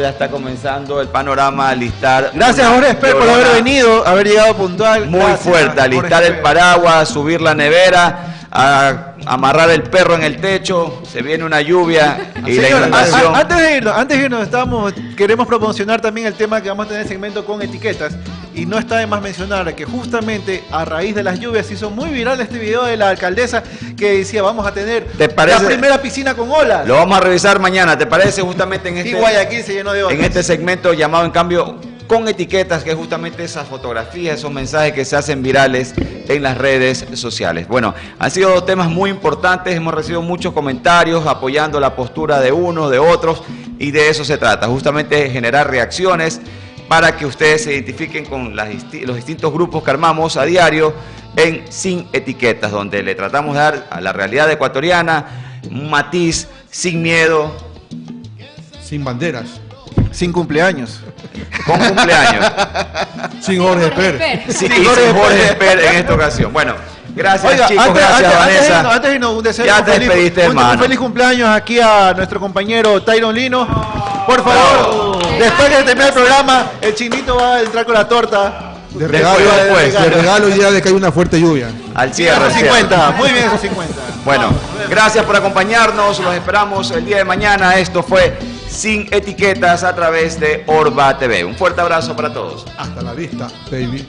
el panorama, alistar. Gracias, Jorge Esper, por haber venido, haber llegado puntual. Muy fuerte, alistar el paraguas, subir la nevera, a amarrar el perro en el techo, se viene una lluvia y señor, la inundación. Antes de irnos, queremos promocionar también el tema que vamos a tener segmento con etiquetas, y no está de más mencionar que justamente a raíz de las lluvias se hizo muy viral este video de la alcaldesa que decía vamos a tener la primera piscina con olas. Lo vamos a revisar mañana, ¿te parece? Justamente en este, Guayaquil se llenó de olas. En este segmento llamado en cambio con etiquetas, que es justamente esas fotografías, esos mensajes que se hacen virales en las redes sociales. Bueno, han sido dos temas muy importantes, hemos recibido muchos comentarios apoyando la postura de unos, de otros, y de eso se trata, justamente de generar reacciones para que ustedes se identifiquen con los distintos grupos que armamos a diario en Sin Etiquetas, donde le tratamos de dar a la realidad ecuatoriana un matiz sin miedo. Sin banderas. Sin cumpleaños. Con cumpleaños. Sin Jorge Esper. Sin Jorge Esper en esta ocasión. Bueno, gracias. Oiga, chicos, gracias Vanessa. Antes de irnos, un deseo. Ya te despediste, hermano. Un feliz cumpleaños aquí a nuestro compañero Tyron Lino. Por favor, después de terminar el programa, el chinito va a entrar con la torta. De regalo hoy día de que hay una fuerte lluvia. Al cierre. Esos 50, muy bien esos 50. Bueno, gracias por acompañarnos, los esperamos el día de mañana. Esto fue Sin Etiquetas a través de Orba TV. Un fuerte abrazo para todos. Hasta la vista, baby.